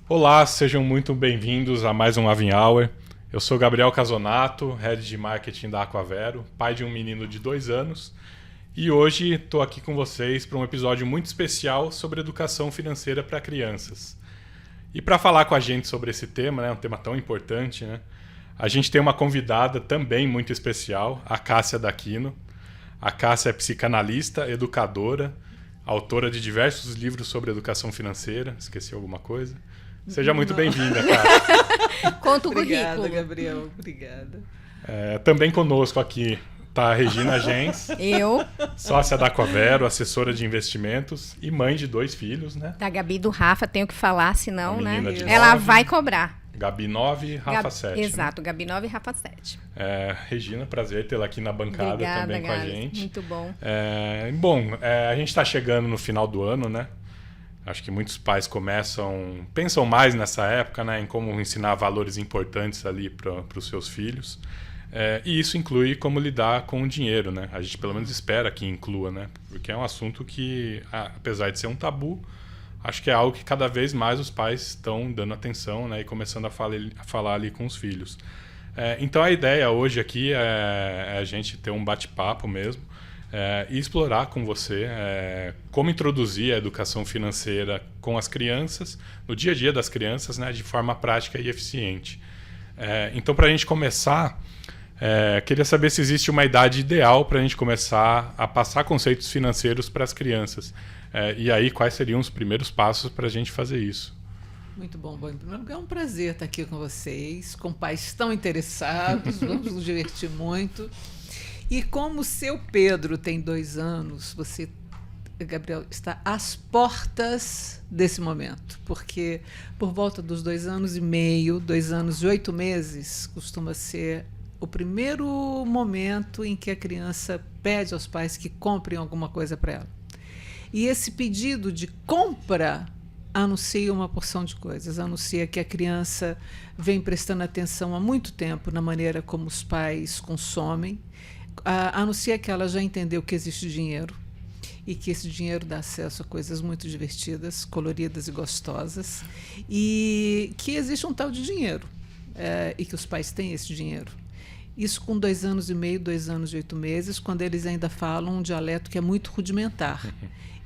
Olá, sejam muito bem-vindos a mais um Avin Hour. Eu sou Gabriel Casonato, Head de Marketing da Aquavero, pai de um menino de 2 anos, e hoje estou aqui com vocês para um episódio muito especial sobre educação financeira para crianças. E para falar com a gente sobre esse tema, um tema tão importante, a gente tem uma convidada também muito especial, a Cássia Daquino. A Cássia é psicanalista, educadora, autora de diversos livros sobre educação financeira. Esqueci alguma coisa? Seja muito bem-vinda, Cássia. Conta o currículo. Obrigada, Gabriel. Obrigada. Também conosco aqui está a Regina Gens. Eu. Sócia da Aquavero, assessora de investimentos e mãe de 2 filhos, né? Da Gabi e do Rafa, tenho que falar, senão, né? De Ela 9, vai cobrar. Gabi 9, Rafa 7. Exato, Gabi 9 e Rafa 7. Regina, prazer tê-la aqui na bancada. Obrigada, também com a Gabi. gente. Muito bom. A gente está chegando no final do ano, né? Acho que muitos pais pensam mais nessa época, em como ensinar valores importantes ali para os seus filhos. E isso inclui como lidar com o dinheiro, né? A gente pelo menos espera que inclua, né? Porque é um assunto que, apesar de ser um tabu, acho que é algo que cada vez mais os pais estão dando atenção, e começando a falar ali com os filhos. Então a ideia hoje aqui é a gente ter um bate-papo mesmo, e explorar com você como introduzir a educação financeira com as crianças, no dia a dia das crianças, de forma prática e eficiente. Então, para a gente começar, queria saber se existe uma idade ideal para a gente começar a passar conceitos financeiros para as crianças. E aí, quais seriam os primeiros passos para a gente fazer isso? Muito bom. Em primeiro lugar, é um prazer estar aqui com vocês, com pais tão interessados, vamos nos divertir muito. E como o seu Pedro tem 2 anos, você, Gabriel, está às portas desse momento, porque por volta dos 2 anos e meio, 2 anos e 8 meses, costuma ser o primeiro momento em que a criança pede aos pais que comprem alguma coisa para ela. E esse pedido de compra anuncia uma porção de coisas, anuncia que a criança vem prestando atenção há muito tempo na maneira como os pais consomem, anuncia que ela já entendeu que existe dinheiro e que esse dinheiro dá acesso a coisas muito divertidas, coloridas e gostosas, e que existe um tal de dinheiro, e que os pais têm esse dinheiro. Isso com 2 anos e meio, 2 anos e 8 meses, quando eles ainda falam um dialeto que é muito rudimentar.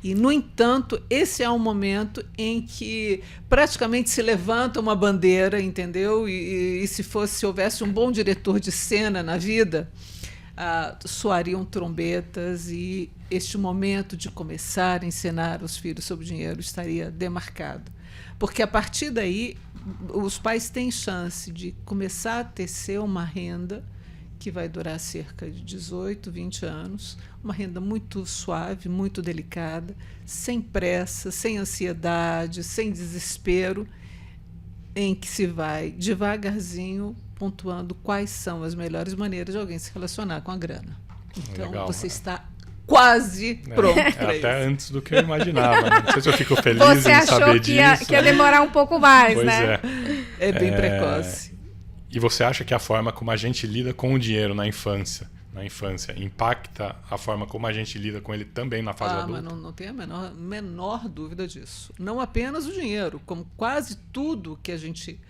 E, no entanto, esse é um momento em que praticamente se levanta uma bandeira, entendeu? E se houvesse um bom diretor de cena na vida, soariam trombetas e este momento de começar a ensinar os filhos sobre dinheiro estaria demarcado. Porque, a partir daí, os pais têm chance de começar a tecer uma renda que vai durar cerca de 18, 20 anos, uma renda muito suave, muito delicada, sem pressa, sem ansiedade, sem desespero, em que se vai devagarzinho pontuando quais são as melhores maneiras de alguém se relacionar com a grana. Então, Legal, você está quase pronto para isso. Até antes do que eu imaginava. Não sei se eu fico feliz em saber disso. Você achou que ia demorar um pouco mais, pois né? É bem precoce. E você acha que a forma como a gente lida com o dinheiro na infância, impacta a forma como a gente lida com ele também na fase adulta? Mas não tem a menor dúvida disso. Não apenas o dinheiro, como quase tudo que a gente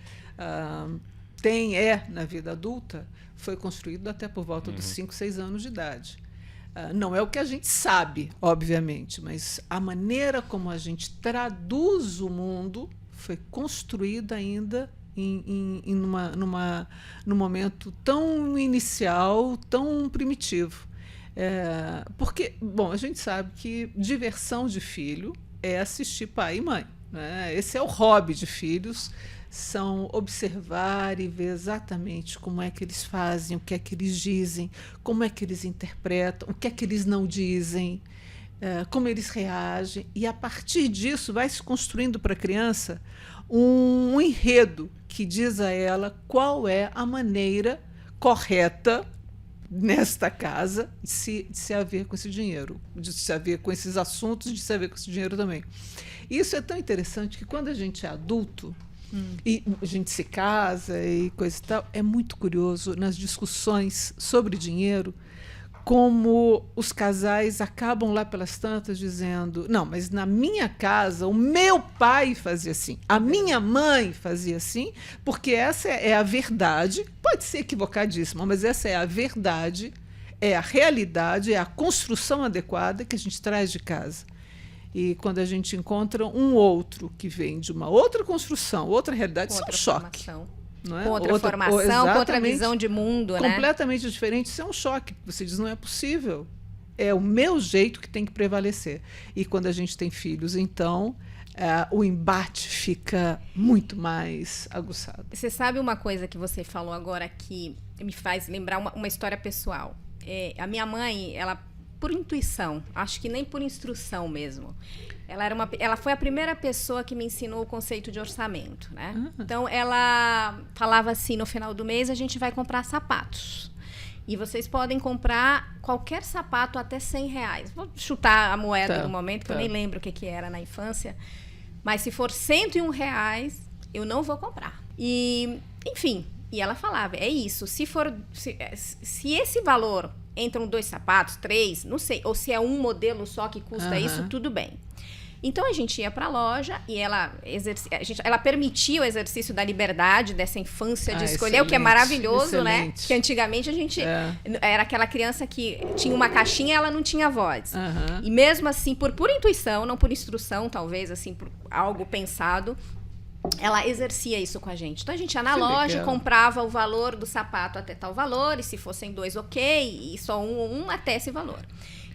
tem na vida adulta, foi construído até por volta dos 5, 6 anos de idade. Não é o que a gente sabe, obviamente, mas a maneira como a gente traduz o mundo foi construída ainda num momento tão inicial, tão primitivo. Porque, a gente sabe que diversão de filho é assistir pai e mãe, né? Esse é o hobby de filhos, são observar e ver exatamente como é que eles fazem, o que é que eles dizem, como é que eles interpretam, o que é que eles não dizem, como eles reagem, e a partir disso vai se construindo para a criança um enredo que diz a ela qual é a maneira correta nesta casa de se haver com esse dinheiro, de se haver com esses assuntos, de se haver com esse dinheiro também. Isso é tão interessante que quando a gente é adulto e a gente se casa e coisa e tal, é muito curioso nas discussões sobre dinheiro como os casais acabam lá pelas tantas dizendo, não, mas na minha casa o meu pai fazia assim, a minha mãe fazia assim, porque essa é a verdade, pode ser equivocadíssima, mas essa é a verdade, é a realidade, é a construção adequada que a gente traz de casa. E quando a gente encontra um outro que vem de uma outra construção, outra realidade, isso é um choque. Não é? Com outra formação, com outra visão de mundo, né? Completamente diferente, isso é um choque. Você diz, não é possível. É o meu jeito que tem que prevalecer. E quando a gente tem filhos, então, o embate fica muito mais aguçado. Você sabe uma coisa que você falou agora que me faz lembrar uma história pessoal. A minha mãe, ela, por intuição, acho que nem por instrução mesmo, ela foi a primeira pessoa que me ensinou o conceito de orçamento, né? Então, ela falava assim, no final do mês, a gente vai comprar sapatos. E vocês podem comprar qualquer sapato até R$100. Vou chutar a moeda no momento, que eu nem lembro o que era na infância. Mas se for R$101, eu não vou comprar. E, enfim, e ela falava, é isso. Se esse valor entram 2 sapatos, 3, não sei, ou se é um modelo só que custa isso, tudo bem. Então a gente ia para a loja e ela permitia o exercício da liberdade, dessa infância de escolher, o que é maravilhoso, né? Que antigamente a gente era aquela criança que tinha uma caixinha e ela não tinha voz. E mesmo assim, por pura intuição, não por instrução, talvez, assim, por algo pensado, ela exercia isso com a gente. Então a gente ia na loja, comprava o valor do sapato até tal valor, e se fossem 2, ok, e só um até esse valor.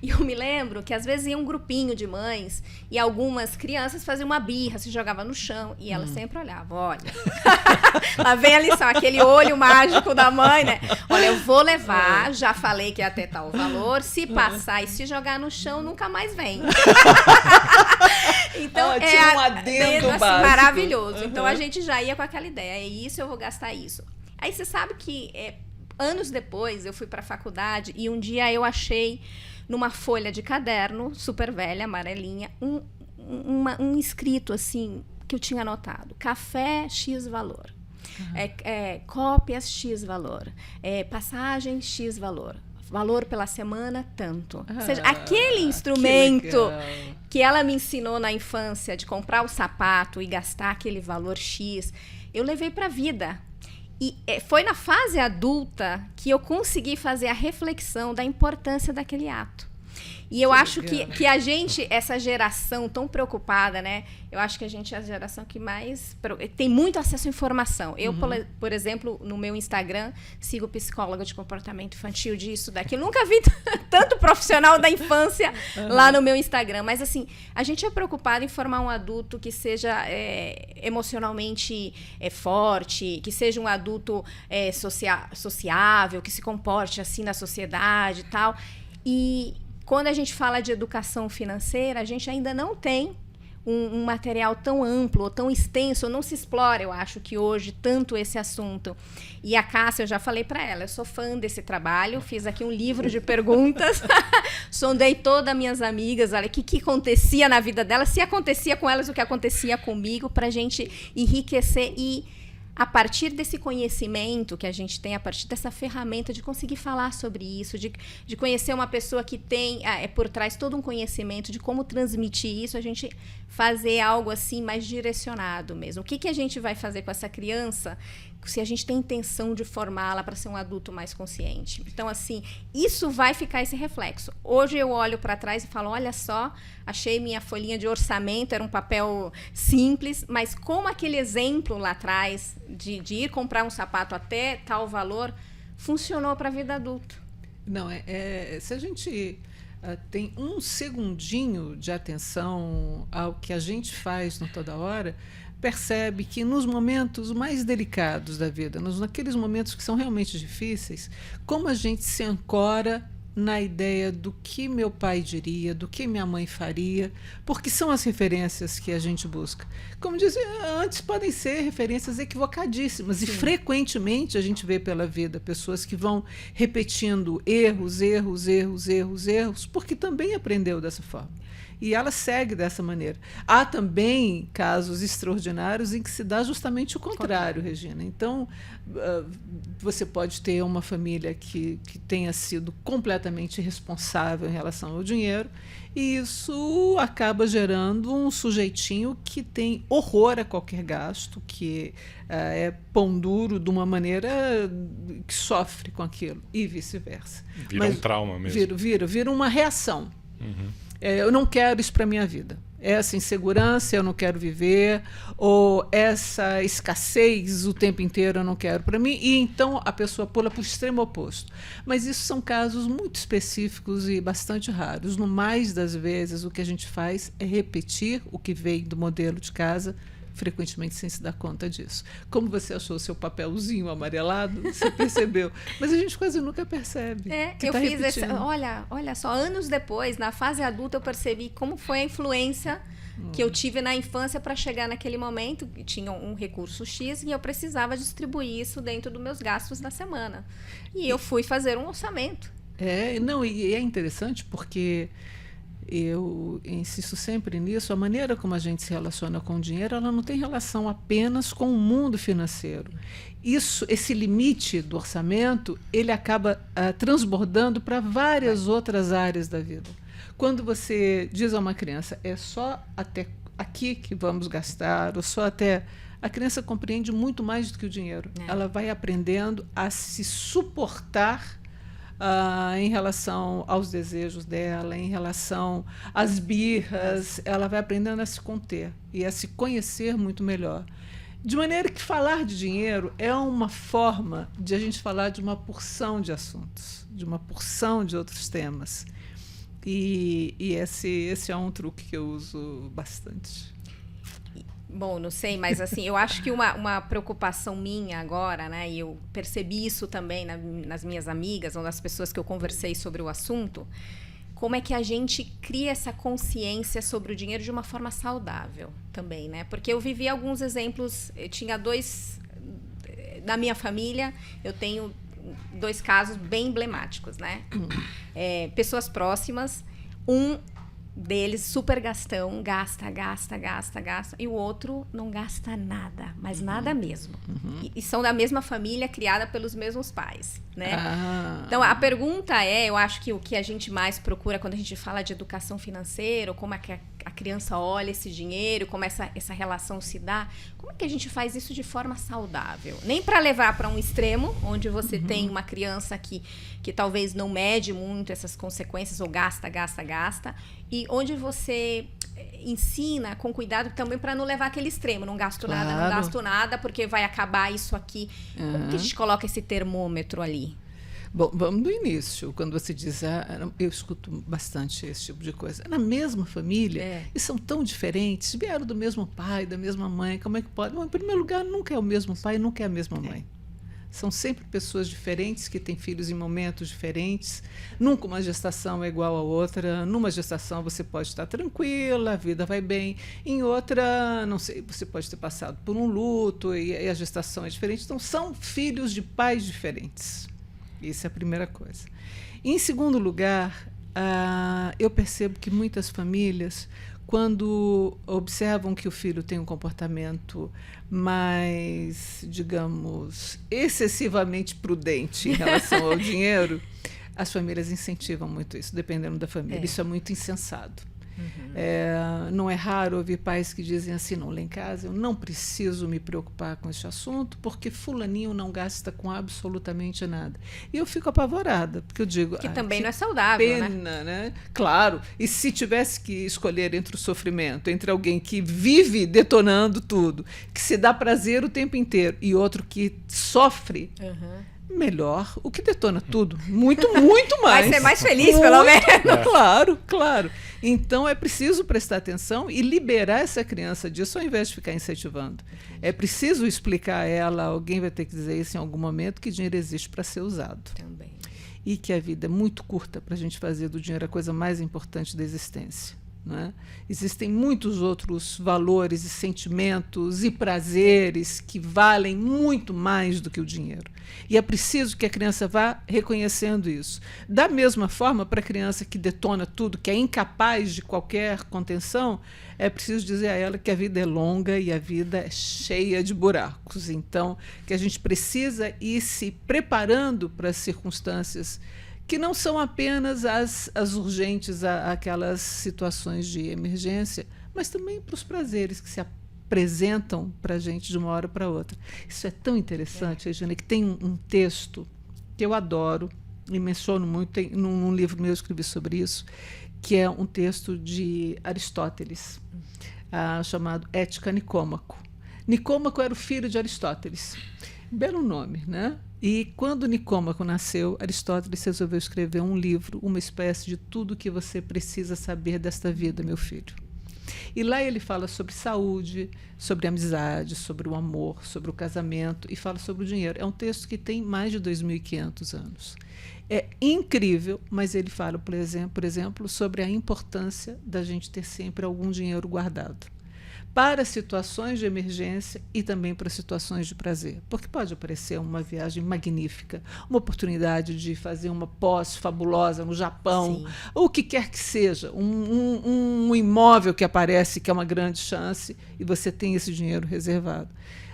E eu me lembro que às vezes ia um grupinho de mães e algumas crianças faziam uma birra, se jogavam no chão e ela sempre olhava, olha, lá vem a lição, aquele olho mágico da mãe, né? Olha, eu vou levar, já falei que ia ter tal valor, se passar e se jogar no chão, nunca mais vem. Então, tinha um adendo assim, maravilhoso. Então, a gente já ia com aquela ideia, é isso, eu vou gastar isso. Aí você sabe que anos depois eu fui para a faculdade e um dia eu achei numa folha de caderno, super velha, amarelinha, um escrito assim, que eu tinha anotado. Café, X valor. Cópias, X valor. Passagem, X valor. Valor pela semana, tanto. Ou seja, aquele instrumento que ela me ensinou na infância, de comprar o sapato e gastar aquele valor X, eu levei para a vida. E foi na fase adulta que eu consegui fazer a reflexão da importância daquele ato. E eu acho que a gente, essa geração tão preocupada, né? Eu acho que a gente é a geração que mais tem muito acesso à informação. Eu, por exemplo, no meu Instagram, sigo psicóloga de comportamento infantil, disso, daquilo. Nunca vi tanto profissional da infância lá no meu Instagram. Mas, assim, a gente é preocupado em formar um adulto que seja emocionalmente forte, que seja um adulto sociável, que se comporte assim na sociedade e tal. E quando a gente fala de educação financeira, a gente ainda não tem um material tão amplo, ou tão extenso, não se explora, eu acho que hoje, tanto esse assunto. E a Cássia, eu já falei para ela, eu sou fã desse trabalho, fiz aqui um livro de perguntas, sondei todas as minhas amigas, olha, o que acontecia na vida delas, se acontecia com elas o que acontecia comigo, para a gente enriquecer e a partir desse conhecimento que a gente tem, a partir dessa ferramenta de conseguir falar sobre isso, de conhecer uma pessoa que tem por trás todo um conhecimento de como transmitir isso, a gente fazer algo assim mais direcionado mesmo. O que a gente vai fazer com essa criança se a gente tem intenção de formá-la para ser um adulto mais consciente? Então, assim, isso vai ficar esse reflexo. Hoje eu olho para trás e falo, olha só, achei minha folhinha de orçamento, era um papel simples, mas como aquele exemplo lá atrás de ir comprar um sapato até tal valor funcionou para a vida adulta. Não, se a gente tem um segundinho de atenção ao que a gente faz no Toda Hora, percebe que nos momentos mais delicados da vida, naqueles momentos que são realmente difíceis, como a gente se ancora na ideia do que meu pai diria, do que minha mãe faria, porque são as referências que a gente busca. Como dizia antes, podem ser referências equivocadíssimas. Sim. E frequentemente a gente vê pela vida pessoas que vão repetindo erros, porque também aprendeu dessa forma. E ela segue dessa maneira. Há também casos extraordinários em que se dá justamente o contrário, Regina. Então, você pode ter uma família que tenha sido completamente irresponsável em relação ao dinheiro, e isso acaba gerando um sujeitinho que tem horror a qualquer gasto, que é pão duro de uma maneira que sofre com aquilo, e vice-versa. Vira um trauma mesmo. Vira uma reação. Eu não quero isso para a minha vida. Essa insegurança eu não quero viver, ou essa escassez o tempo inteiro eu não quero para mim, e então a pessoa pula para o extremo oposto. Mas isso são casos muito específicos e bastante raros. No mais das vezes, o que a gente faz é repetir o que veio do modelo de casa, frequentemente sem se dar conta disso. Como você achou o seu papelzinho amarelado, você percebeu. Mas a gente quase nunca percebe. Eu fiz esse. Olha só, anos depois, na fase adulta, eu percebi como foi a influência que eu tive na infância para chegar naquele momento. Tinha um recurso X e eu precisava distribuir isso dentro dos meus gastos da semana. E eu fui fazer um orçamento. E é interessante porque eu insisto sempre nisso, a maneira como a gente se relaciona com o dinheiro, ela não tem relação apenas com o mundo financeiro. Esse limite do orçamento, ele acaba transbordando para várias outras áreas da vida. Quando você diz a uma criança, é só até aqui que vamos gastar, ou só até... A criança compreende muito mais do que o dinheiro. Ela vai aprendendo a se suportar em relação aos desejos dela, em relação às birras, ela vai aprendendo a se conter e a se conhecer muito melhor. De maneira que falar de dinheiro é uma forma de a gente falar de uma porção de assuntos, de uma porção de outros temas. E esse é um truque que eu uso bastante. Bom, não sei, mas assim, eu acho que uma preocupação minha agora, né, e eu percebi isso também nas minhas amigas ou nas pessoas que eu conversei sobre o assunto, como é que a gente cria essa consciência sobre o dinheiro de uma forma saudável também, né? Porque eu vivi alguns exemplos, eu tinha dois, na minha família, eu tenho 2 casos bem emblemáticos, né? Pessoas próximas, um deles super gastão, gasta, e o outro não gasta nada, mas nada mesmo. E são da mesma família, criada pelos mesmos pais, né? Então, a pergunta eu acho que o que a gente mais procura quando a gente fala de educação financeira, ou como é que a criança olha esse dinheiro, como essa relação se dá, como é que a gente faz isso de forma saudável? Nem para levar para um extremo, onde você tem uma criança que talvez não mede muito essas consequências, ou gasta, e onde você ensina com cuidado também para não levar aquele extremo, não gasto nada, porque vai acabar isso aqui. Como que a gente coloca esse termômetro ali? Bom, vamos do início. Quando você diz, eu escuto bastante esse tipo de coisa. Na mesma família, e são tão diferentes, vieram do mesmo pai, da mesma mãe, como é que pode? Bom, em primeiro lugar, nunca é o mesmo pai, nunca é a mesma mãe. São sempre pessoas diferentes, que têm filhos em momentos diferentes. Nunca uma gestação é igual a outra. Numa gestação você pode estar tranquila, a vida vai bem. Em outra, não sei, você pode ter passado por um luto e a gestação é diferente. Então, são filhos de pais diferentes. Isso é a primeira coisa. Em segundo lugar, eu percebo que muitas famílias, quando observam que o filho tem um comportamento mais, digamos, excessivamente prudente em relação ao dinheiro, as famílias incentivam muito isso, dependendo da família. Isso é muito insensato. Não é raro ouvir pais que dizem assim, não, lá em casa eu não preciso me preocupar com esse assunto porque fulaninho não gasta com absolutamente nada. E eu fico apavorada, porque eu digo... Que também não é saudável, pena, né? Claro, e se tivesse que escolher entre o sofrimento, entre alguém que vive detonando tudo, que se dá prazer o tempo inteiro, e outro que sofre... melhor, o que detona tudo, muito mais. Vai ser mais feliz, pelo menos. Claro. Então, é preciso prestar atenção e liberar essa criança disso, ao invés de ficar incentivando. É preciso explicar a ela, alguém vai ter que dizer isso em algum momento, que dinheiro existe para ser usado. Também. E que a vida é muito curta para a gente fazer do dinheiro a coisa mais importante da existência. não é? Existem muitos outros valores e sentimentos e prazeres que valem muito mais do que o dinheiro. E é preciso que a criança vá reconhecendo isso. Da mesma forma, para a criança que detona tudo, que é incapaz de qualquer contenção, é preciso dizer a ela que a vida é longa e a vida é cheia de buracos. Então, que a gente precisa ir se preparando para as circunstâncias que não são apenas as urgentes, aquelas situações de emergência, mas também para os prazeres que se apresentam para a gente de uma hora para outra. Isso é tão interessante, Regina, que tem um texto que eu adoro e menciono muito, num livro meu eu escrevi sobre isso, que é um texto de Aristóteles, chamado Ética Nicômaco. Nicômaco era o filho de Aristóteles. Belo nome, né? E quando Nicômaco nasceu, Aristóteles resolveu escrever um livro, uma espécie de tudo que você precisa saber desta vida, meu filho. E lá ele fala sobre saúde, sobre amizade, sobre o amor, sobre o casamento e fala sobre o dinheiro. É um texto que tem mais de 2.500 anos. É incrível, mas ele fala, por exemplo, sobre a importância da gente ter sempre algum dinheiro guardado para situações de emergência e também para situações de prazer. Porque pode aparecer uma viagem magnífica, uma oportunidade de fazer uma pós fabulosa no Japão, sim, ou o que quer que seja, um imóvel que aparece, que é uma grande chance, e você tem esse dinheiro reservado.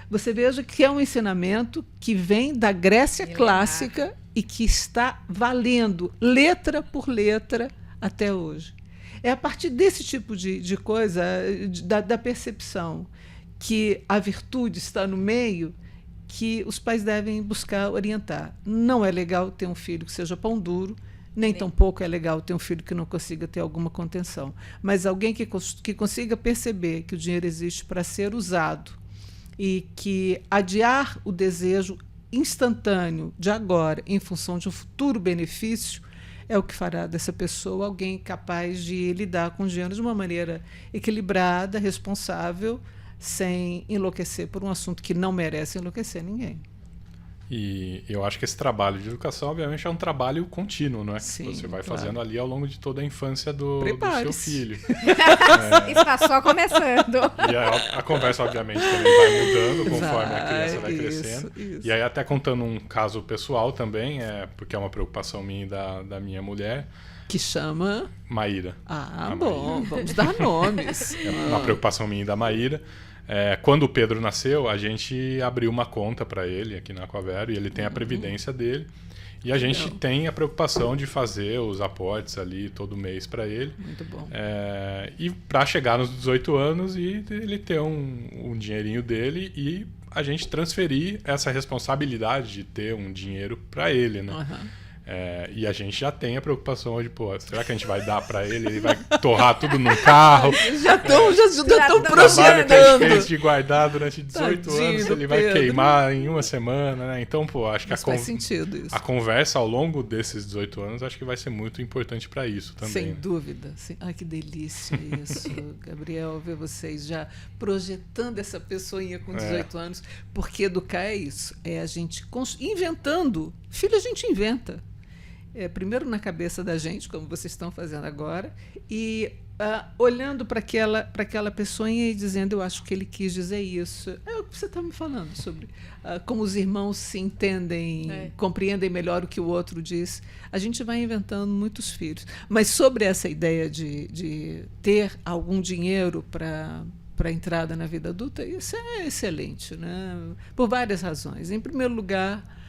Você veja que é um ensinamento que vem da Grécia clássica e que está valendo letra por letra até hoje. É a partir desse tipo de coisa, da percepção que a virtude está no meio, que os pais devem buscar orientar. Não é legal ter um filho que seja pão duro, nem tampouco é legal ter um filho que não consiga ter alguma contenção. Mas alguém que consiga perceber que o dinheiro existe para ser usado e que adiar o desejo instantâneo de agora em função de um futuro benefício é o que fará dessa pessoa alguém capaz de lidar com o dinheiro de uma maneira equilibrada, responsável, sem enlouquecer por um assunto que não merece enlouquecer ninguém. E eu acho que esse trabalho de educação, obviamente, é um trabalho contínuo, não é? Sim, você vai claro, fazendo ali ao longo de toda a infância do seu filho. Está só começando. E a conversa, obviamente, também vai mudando conforme a criança vai crescendo. Isso. E aí, até contando um caso pessoal também, porque é uma preocupação minha e da minha mulher. Que chama? Maíra. Bom, Maíra. Vamos dar nomes. É uma preocupação minha e da Maíra. Quando o Pedro nasceu, a gente abriu uma conta para ele aqui na Aquavero e ele tem a previdência dele. E a gente tem a preocupação de fazer os aportes ali todo mês para ele. Muito bom. E para chegar nos 18 anos e ele ter um dinheirinho dele e a gente transferir essa responsabilidade de ter um dinheiro para ele, né? Uhum. E a gente já tem a preocupação de, será que a gente vai dar para ele? Ele vai torrar tudo num carro? Já estão projetando. O trabalho que a gente fez projetando. de guardar durante 18 Tadinho anos, do ele vai Pedro. queimar em uma semana, né? Então, acho que Faz sentido isso. a conversa ao longo desses 18 anos acho que vai ser muito importante para isso também. Sem né? dúvida. Ai, que delícia isso, Gabriel, ver vocês já projetando essa pessoinha com 18 anos, porque educar é isso, é a gente inventando. Filho a gente inventa. Primeiro na cabeça da gente, como vocês estão fazendo agora, e olhando para aquela pessoinha e dizendo, eu acho que ele quis dizer isso. É o que você está me falando sobre como os irmãos se entendem, compreendem melhor o que o outro diz. A gente vai inventando muitos filhos. Mas sobre essa ideia de ter algum dinheiro para a entrada na vida adulta, isso é excelente, né? Por várias razões. Em primeiro lugar,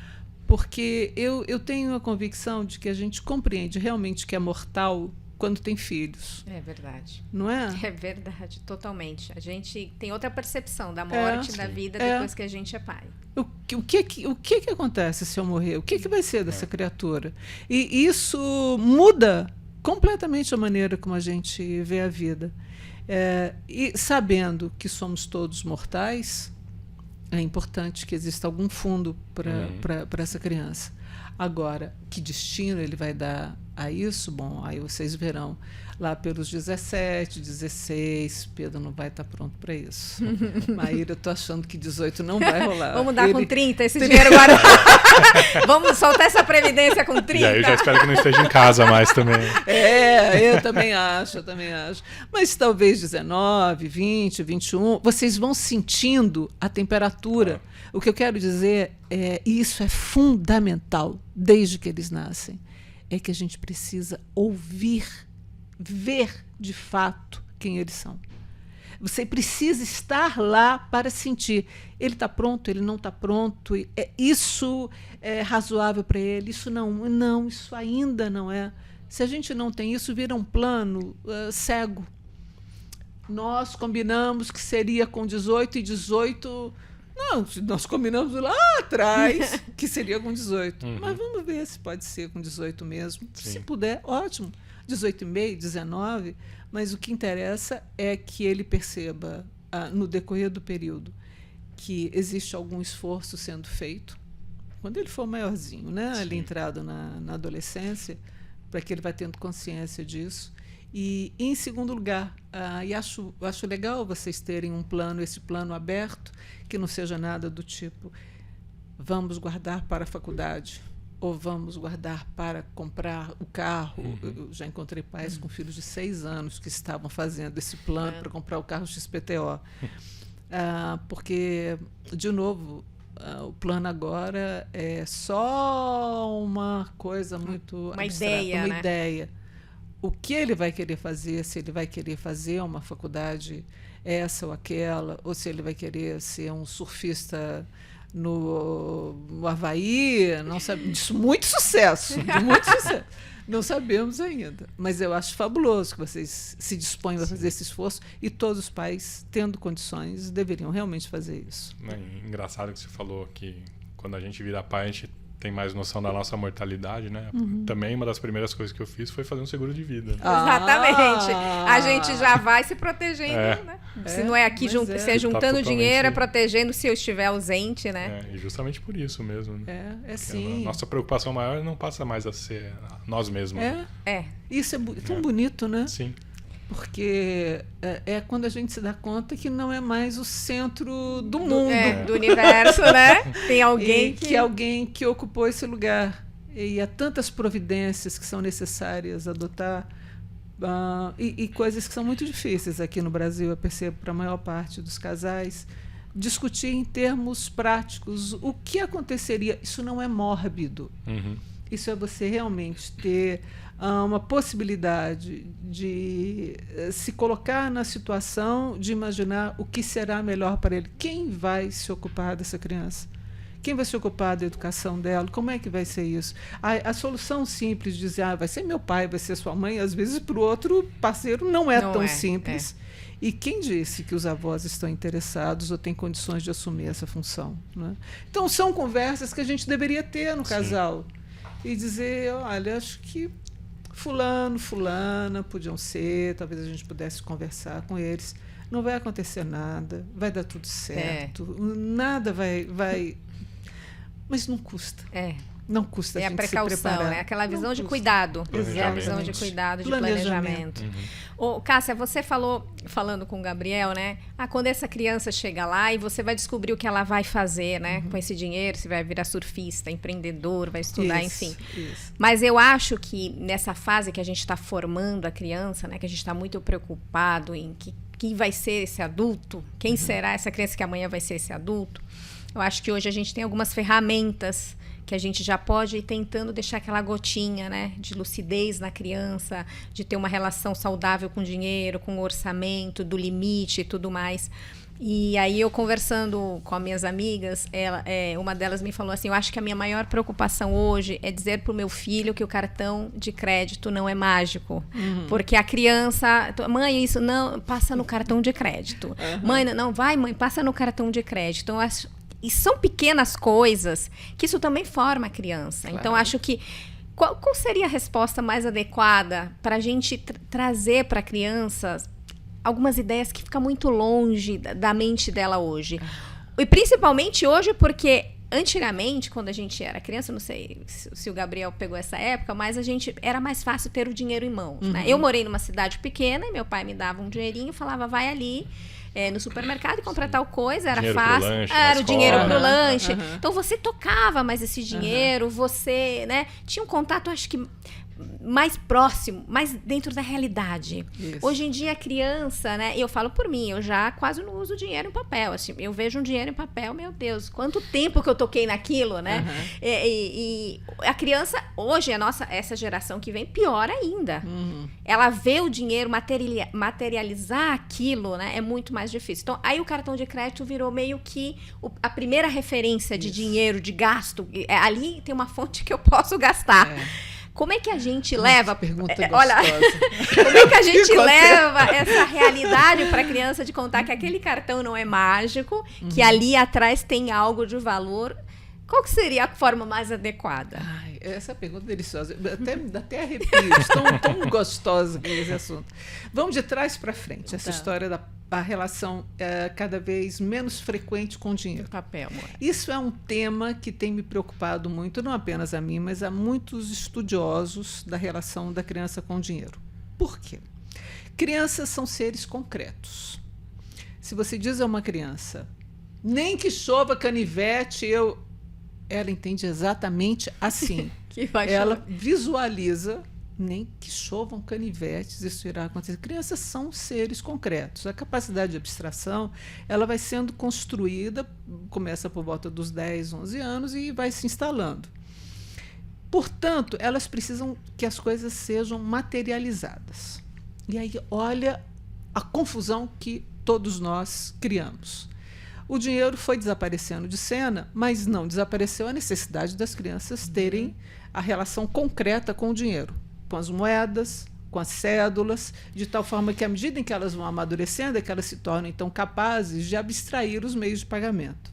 porque eu tenho a convicção de que a gente compreende realmente que é mortal quando tem filhos. É verdade. Não é? É verdade, totalmente. A gente tem outra percepção da morte, da vida, depois que a gente é pai. O que acontece se eu morrer? O que vai ser dessa criatura? E isso muda completamente a maneira como a gente vê a vida. E sabendo que somos todos mortais, é importante que exista algum fundo para essa criança. Agora, que destino ele vai dar a isso? Bom, aí vocês verão. Lá pelos 17, 16, Pedro não vai estar pronto para isso. Maíra, eu estou achando que 18 não vai rolar. Vamos dar com 30 esse dinheiro guardado. Vamos soltar essa previdência com 30. E aí eu já espero que não esteja em casa mais também. Eu também acho. Mas talvez 19, 20, 21, vocês vão sentindo a temperatura. O que eu quero dizer e isso é fundamental desde que eles nascem, é que a gente precisa ouvir, ver de fato quem eles são. Você precisa estar lá para sentir. Ele está pronto, ele não está pronto. Isso é razoável para ele, isso não, isso ainda não é. Se a gente não tem isso, vira um plano cego. Nós combinamos que seria com 18 e 18... Não, nós combinamos lá atrás que seria com 18. Mas vamos ver se pode ser com 18 mesmo. Sim. Se puder, ótimo. 18,5, 19. Mas o que interessa é que ele perceba, no decorrer do período, que existe algum esforço sendo feito. Quando ele for maiorzinho, né? Ali entrado na adolescência, para que ele vá tendo consciência disso. E, em segundo lugar, e acho legal vocês terem um plano, esse plano aberto, que não seja nada do tipo vamos guardar para a faculdade ou vamos guardar para comprar o carro. Eu já encontrei pais com filhos de 6 anos que estavam fazendo esse plano para comprar o carro XPTO. Porque, de novo, o plano agora é só uma coisa muito abstrata, uma ideia. O que ele vai querer fazer, se ele vai querer fazer uma faculdade essa ou aquela, ou se ele vai querer ser um surfista no Havaí, não sabe, de muito sucesso. Não sabemos ainda. Mas eu acho fabuloso que vocês se disponham a fazer esse esforço e todos os pais, tendo condições, deveriam realmente fazer isso. É engraçado que você falou que quando a gente vira pai, a gente tem mais noção da nossa mortalidade, né? Também uma das primeiras coisas que eu fiz foi fazer um seguro de vida. Exatamente. A gente já vai se protegendo, né? Se não é aqui você juntando dinheiro, protegendo se eu estiver ausente, né? E justamente por isso mesmo. Né? Sim. A nossa preocupação maior não passa mais a ser nós mesmos. Isso é tão bonito, né? Sim. Porque é quando a gente se dá conta que não é mais o centro do mundo. Do universo, né? Tem alguém que alguém que ocupou esse lugar. E há tantas providências que são necessárias adotar e coisas que são muito difíceis aqui no Brasil, eu percebo, para a maior parte dos casais. Discutir em termos práticos o que aconteceria. Isso não é mórbido. Isso é você realmente ter uma possibilidade de se colocar na situação de imaginar o que será melhor para ele. Quem vai se ocupar dessa criança? Quem vai se ocupar da educação dela? Como é que vai ser isso? A solução simples de dizer vai ser meu pai, vai ser sua mãe, às vezes para o outro parceiro não é tão simples. E quem disse que os avós estão interessados ou têm condições de assumir essa função? Né? Então, são conversas que a gente deveria ter no casal. E dizer, olha, acho que fulano, fulana podiam ser, talvez a gente pudesse conversar com eles. Não vai acontecer nada, vai dar tudo certo, nada vai... Mas não custa. Não custa a gente se preparar. É a precaução, né? Aquela visão de cuidado. É a visão de cuidado, de planejamento. Cássia, você falando com o Gabriel, né? Quando essa criança chega lá e você vai descobrir o que ela vai fazer, né? Com esse dinheiro, você vai virar surfista, empreendedor, vai estudar, enfim. Mas eu acho que nessa fase que a gente está formando a criança, né? Que a gente está muito preocupado em quem vai ser esse adulto, quem será essa criança que amanhã vai ser esse adulto. Eu acho que hoje a gente tem algumas ferramentas que a gente já pode ir tentando deixar aquela gotinha, né, de lucidez na criança, de ter uma relação saudável com o dinheiro, com o orçamento, do limite e tudo mais. E aí eu conversando com as minhas amigas, uma delas me falou assim, eu acho que a minha maior preocupação hoje é dizer pro meu filho que o cartão de crédito não é mágico. Porque a criança, mãe, isso não, passa no cartão de crédito. Mãe, não, vai mãe, passa no cartão de crédito. Então, eu acho, e são pequenas coisas que isso também forma a criança. Claro. Então, acho que qual seria a resposta mais adequada para a gente trazer para a criança algumas ideias que ficam muito longe da mente dela hoje? E principalmente hoje porque Antigamente, quando a gente era criança, não sei se o Gabriel pegou essa época, mas era mais fácil ter o dinheiro em mãos, né? Eu morei numa cidade pequena e meu pai me dava um dinheirinho e falava, vai ali no supermercado e comprar tal coisa, era dinheiro fácil. Pro lanche, era o dinheiro pro lanche. Uhum. Então você tocava mais esse dinheiro, você, né, tinha um contato, acho que mais próximo, mais dentro da realidade. Isso. Hoje em dia a criança, né, eu falo por mim, eu já quase não uso dinheiro em papel, assim, eu vejo um dinheiro em papel, meu Deus, quanto tempo que eu toquei naquilo, né? E a criança, hoje, essa geração que vem, pior ainda. Ela vê o dinheiro materializar aquilo, né, é muito mais difícil. Então, aí o cartão de crédito virou meio que a primeira referência de dinheiro, de gasto. Ali tem uma fonte que eu posso gastar. Como é que a gente leva... Pergunta olha, como é que a gente leva essa realidade para a criança de contar que aquele cartão não é mágico, que ali atrás tem algo de valor? Qual que seria a forma mais adequada? Ai, essa pergunta é deliciosa. Dá até arrepios. Tão gostosa que é esse assunto. Vamos de trás para frente. Essa história da relação cada vez menos frequente com o dinheiro. Papel, amor. Isso é um tema que tem me preocupado muito, não apenas a mim, mas a muitos estudiosos da relação da criança com o dinheiro. Por quê? Crianças são seres concretos. Se você diz a uma criança, nem que chova canivete, ela entende exatamente assim. Ela visualiza, nem que chovam canivetes, isso irá acontecer. Crianças são seres concretos. A capacidade de abstração, ela vai sendo construída, começa por volta dos 10, 11 anos e vai se instalando. Portanto, elas precisam que as coisas sejam materializadas. E aí, olha a confusão que todos nós criamos. O dinheiro foi desaparecendo de cena, mas não desapareceu a necessidade das crianças terem a relação concreta com o dinheiro, com as moedas, com as cédulas, de tal forma que, à medida em que elas vão amadurecendo, é que elas se tornam, então, capazes de abstrair os meios de pagamento.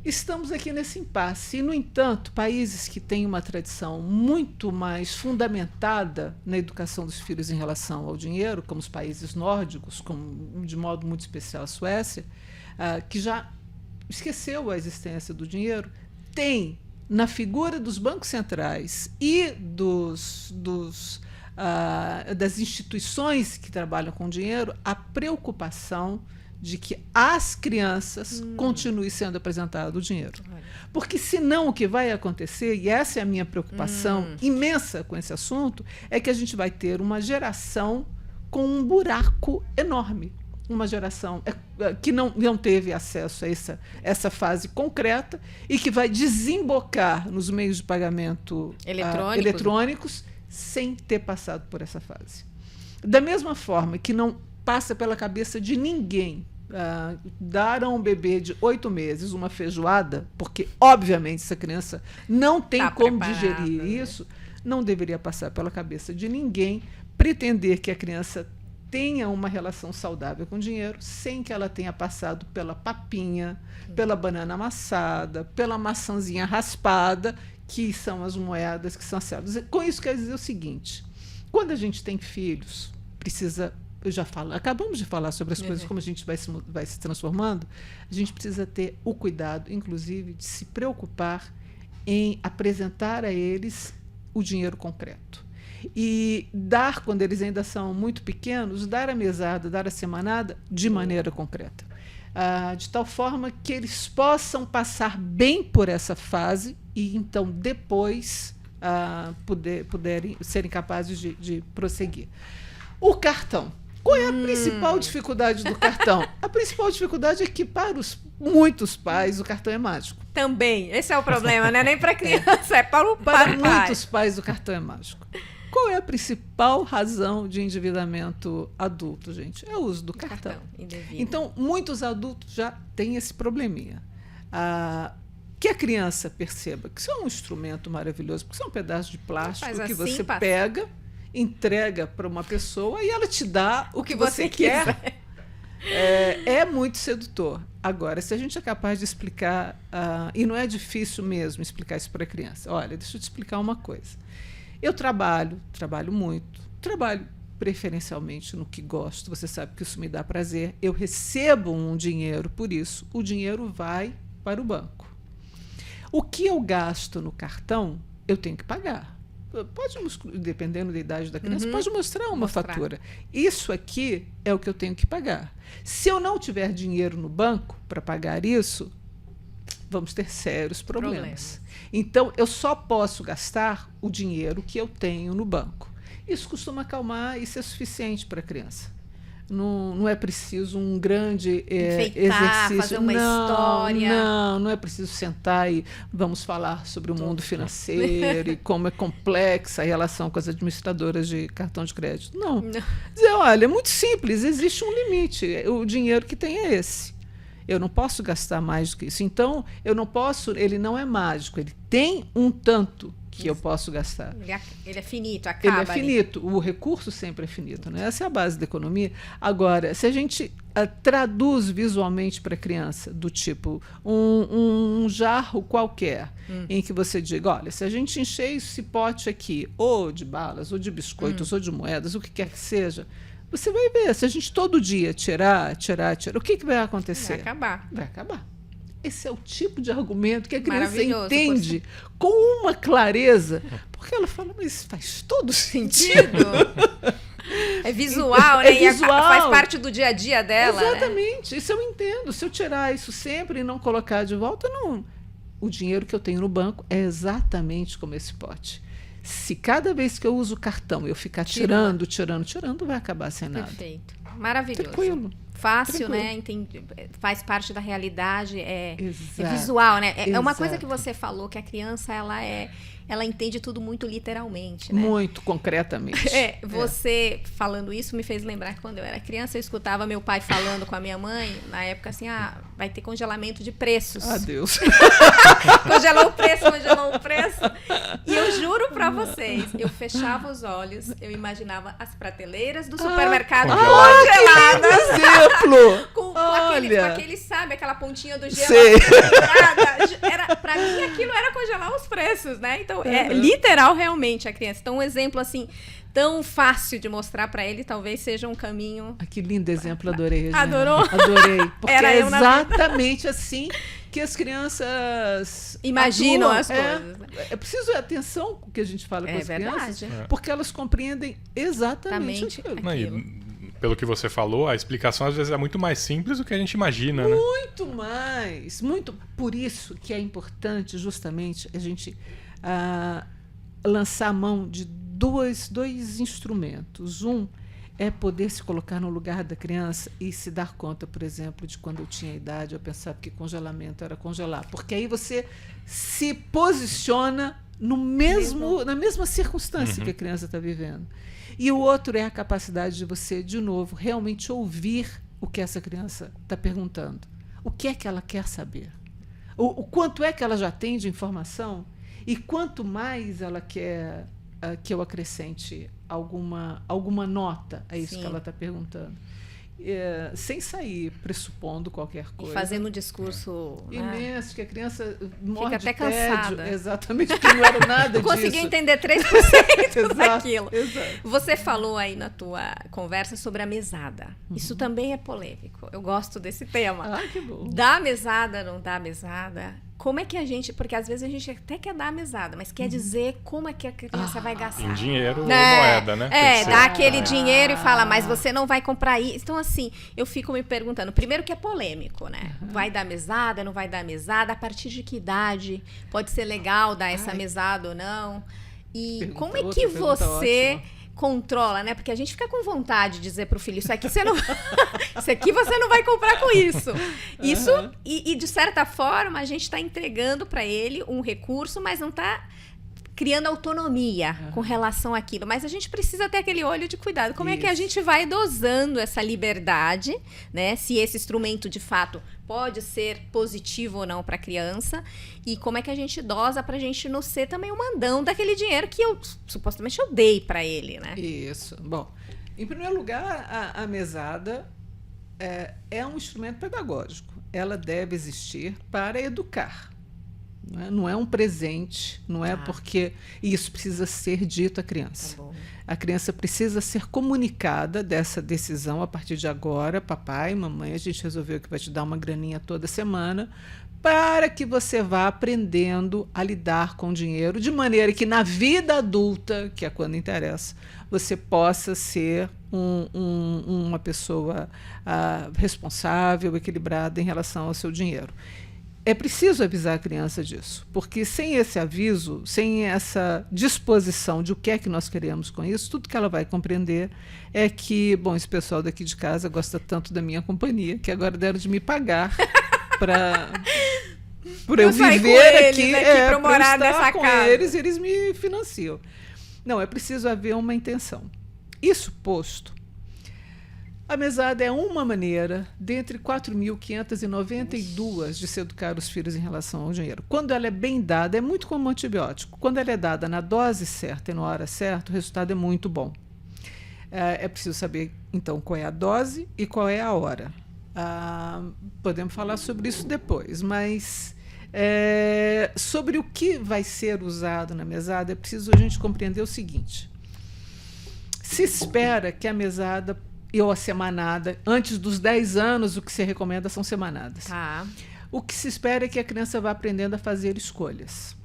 Estamos aqui nesse impasse. E, no entanto, países que têm uma tradição muito mais fundamentada na educação dos filhos em relação ao dinheiro, como os países nórdicos, como, de modo muito especial a Suécia, que já esqueceu a existência do dinheiro, tem na figura dos bancos centrais e das instituições que trabalham com dinheiro a preocupação de que às crianças continue sendo apresentado o dinheiro. Porque, senão, o que vai acontecer, e essa é a minha preocupação imensa com esse assunto, é que a gente vai ter uma geração com um buraco enorme. Uma geração que não teve acesso a essa fase concreta e que vai desembocar nos meios de pagamento eletrônicos sem ter passado por essa fase. Da mesma forma que não passa pela cabeça de ninguém dar a um bebê de 8 meses uma feijoada, porque, obviamente, essa criança não tem como digerir isso, não deveria passar pela cabeça de ninguém pretender que a criança tenha uma relação saudável com o dinheiro sem que ela tenha passado pela papinha, pela banana amassada, pela maçãzinha raspada, que são as moedas, que são as cédulas. Com isso, quer dizer o seguinte: quando a gente tem filhos, precisa... acabamos de falar sobre as coisas, como a gente vai se transformando, a gente precisa ter o cuidado, inclusive, de se preocupar em apresentar a eles o dinheiro concreto. E dar, quando eles ainda são muito pequenos, dar a mesada, dar a semanada de maneira concreta. De tal forma que eles possam passar bem por essa fase e, então, depois poderem serem capazes de prosseguir. O cartão. Qual é a principal dificuldade do cartão? A principal dificuldade é que, para muitos pais, o cartão é mágico. Também. Esse é o problema, né? Nem para criança, é para o pai. Para muitos pais, o cartão é mágico. Qual é a principal razão de endividamento adulto, gente? É o uso do cartão. Então, muitos adultos já têm esse probleminha. Que a criança perceba que isso é um instrumento maravilhoso, porque isso é um pedaço de plástico que você pega, entrega para uma pessoa e ela te dá o que você quer. É muito sedutor. Agora, se a gente é capaz de explicar, e não é difícil mesmo explicar isso para a criança. Olha, deixa eu te explicar uma coisa. Eu trabalho muito, trabalho preferencialmente no que gosto, você sabe que isso me dá prazer, eu recebo um dinheiro por isso, o dinheiro vai para o banco. O que eu gasto no cartão, eu tenho que pagar. Pode, dependendo da idade da criança, pode mostrar uma fatura. Isso aqui é o que eu tenho que pagar. Se eu não tiver dinheiro no banco para pagar isso, vamos ter sérios problemas. Então, eu só posso gastar o dinheiro que eu tenho no banco. Isso costuma acalmar, isso é suficiente para a criança. Não é preciso um grande exercício. Fazer uma história. Não é preciso sentar e vamos falar sobre o mundo financeiro e como é complexa a relação com as administradoras de cartão de crédito. Não. Dizer, olha, é muito simples, existe um limite. O dinheiro que tem é esse. Eu não posso gastar mais do que isso. Então, eu não posso, ele não é mágico, ele tem um tanto que eu posso gastar. Ele é finito, acaba. Ele é finito, o recurso sempre é finito, né? Essa é a base da economia. Agora, se a gente traduz visualmente para a criança, do tipo um jarro qualquer, em que você diga, olha, se a gente encher esse pote aqui, ou de balas, ou de biscoitos, ou de moedas, o que quer que seja, você vai ver, se a gente todo dia tirar, o que vai acontecer? Vai acabar. Vai acabar. Esse é o tipo de argumento que a criança entende com uma clareza, porque ela fala, mas faz todo sentido. É visual, né? É visual. Faz parte do dia a dia dela. Exatamente. Né? Isso eu entendo. Se eu tirar isso sempre e não colocar de volta, não. O dinheiro que eu tenho no banco é exatamente como esse pote. Se cada vez que eu uso o cartão eu ficar tirando, vai acabar sem nada. Perfeito. Maravilhoso. Tranquilo. Fácil, né? Faz parte da realidade, é visual, né? É uma coisa que você falou, que a criança ela entende tudo muito literalmente, né? Muito concretamente. Você falando isso me fez lembrar que quando eu era criança eu escutava meu pai falando com a minha mãe, na época assim, vai ter congelamento de preços. Ah, Deus. Congelou o preço. E eu juro pra vocês, eu fechava os olhos, eu imaginava as prateleiras do supermercado congeladas. Exemplo! Com aquele, sabe, aquela pontinha do gelo. Sei. Pra mim, aquilo era congelar os preços, né? Então, é literal realmente a criança. Então, um exemplo assim, tão fácil de mostrar pra ele, talvez seja um caminho... Que lindo exemplo, adorei. Regina. Adorou? Adorei. Porque Era é exatamente assim que as crianças imaginam atuam. as coisas. É preciso atenção com o que a gente fala com as crianças, porque elas compreendem exatamente aquilo. Pelo que você falou, a explicação às vezes é muito mais simples do que a gente imagina, né? Muito mais. Por isso que é importante justamente a gente lançar a mão de dois instrumentos. Um é poder se colocar no lugar da criança e se dar conta, por exemplo, de quando eu tinha idade, eu pensava que congelamento era congelar. Porque aí você se posiciona na mesma circunstância que a criança está vivendo. E o outro é a capacidade de você, de novo, realmente ouvir o que essa criança está perguntando. O que é que ela quer saber? O quanto é que ela já tem de informação? E quanto mais ela quer que eu acrescente alguma nota a isso que ela está perguntando. Sem sair pressupondo qualquer coisa. E fazendo um discurso imenso, que a criança morre fica até de tédio. cansada. Exatamente, porque não era nada disso. Não conseguia entender 3% daquilo. Exato. Você falou aí na tua conversa sobre a mesada. Isso também é polêmico. Eu gosto desse tema. Que bom. Dá mesada, não dá mesada? Como é que a gente... Porque às vezes a gente até quer dar a mesada, mas quer dizer como é que a criança vai gastar. Em dinheiro ou moeda, né? Dá aquele dinheiro e fala, mas você não vai comprar isso. Então, assim, eu fico me perguntando. Primeiro que é polêmico, né? Vai dar mesada, não vai dar mesada? A partir de que idade pode ser legal dar essa mesada ou não? E como é que você... controla, né? Porque a gente fica com vontade de dizer pro filho, isso aqui você não vai comprar com isso. Isso, e de certa forma, a gente está entregando para ele um recurso, mas não está criando autonomia com relação àquilo. Mas a gente precisa ter aquele olho de cuidado. Como é que a gente vai dosando essa liberdade, né? Se esse instrumento, de fato, pode ser positivo ou não para a criança, e como é que a gente dosa para a gente não ser também o mandão daquele dinheiro que supostamente eu dei para ele, né? Isso. Bom, em primeiro lugar, a mesada é um instrumento pedagógico. Ela deve existir para educar. Não é um presente, não é porque isso precisa ser dito à criança. A criança precisa ser comunicada dessa decisão a partir de agora. Papai, mamãe, a gente resolveu que vai te dar uma graninha toda semana para que você vá aprendendo a lidar com o dinheiro, de maneira que na vida adulta, que é quando interessa, você possa ser uma pessoa responsável, equilibrada em relação ao seu dinheiro. É preciso avisar a criança disso, porque sem esse aviso, sem essa disposição de o que é que nós queremos com isso, tudo que ela vai compreender é que, bom, esse pessoal daqui de casa gosta tanto da minha companhia, que agora deram de me pagar por eu viver aqui para morar nessa com casa. eles me financiam. Não, é preciso haver uma intenção. Isso posto, a mesada é uma maneira, dentre 4.592, de se educar os filhos em relação ao dinheiro. Quando ela é bem dada, é muito como um antibiótico. Quando ela é dada na dose certa e na hora certa, o resultado é muito bom. É preciso saber, então, qual é a dose e qual é a hora. Podemos falar sobre isso depois, mas sobre o que vai ser usado na mesada, é preciso a gente compreender o seguinte. Se espera que a mesada ou a semanada, antes dos 10 anos, o que se recomenda são semanadas. Tá. O que se espera é que a criança vá aprendendo a fazer escolhas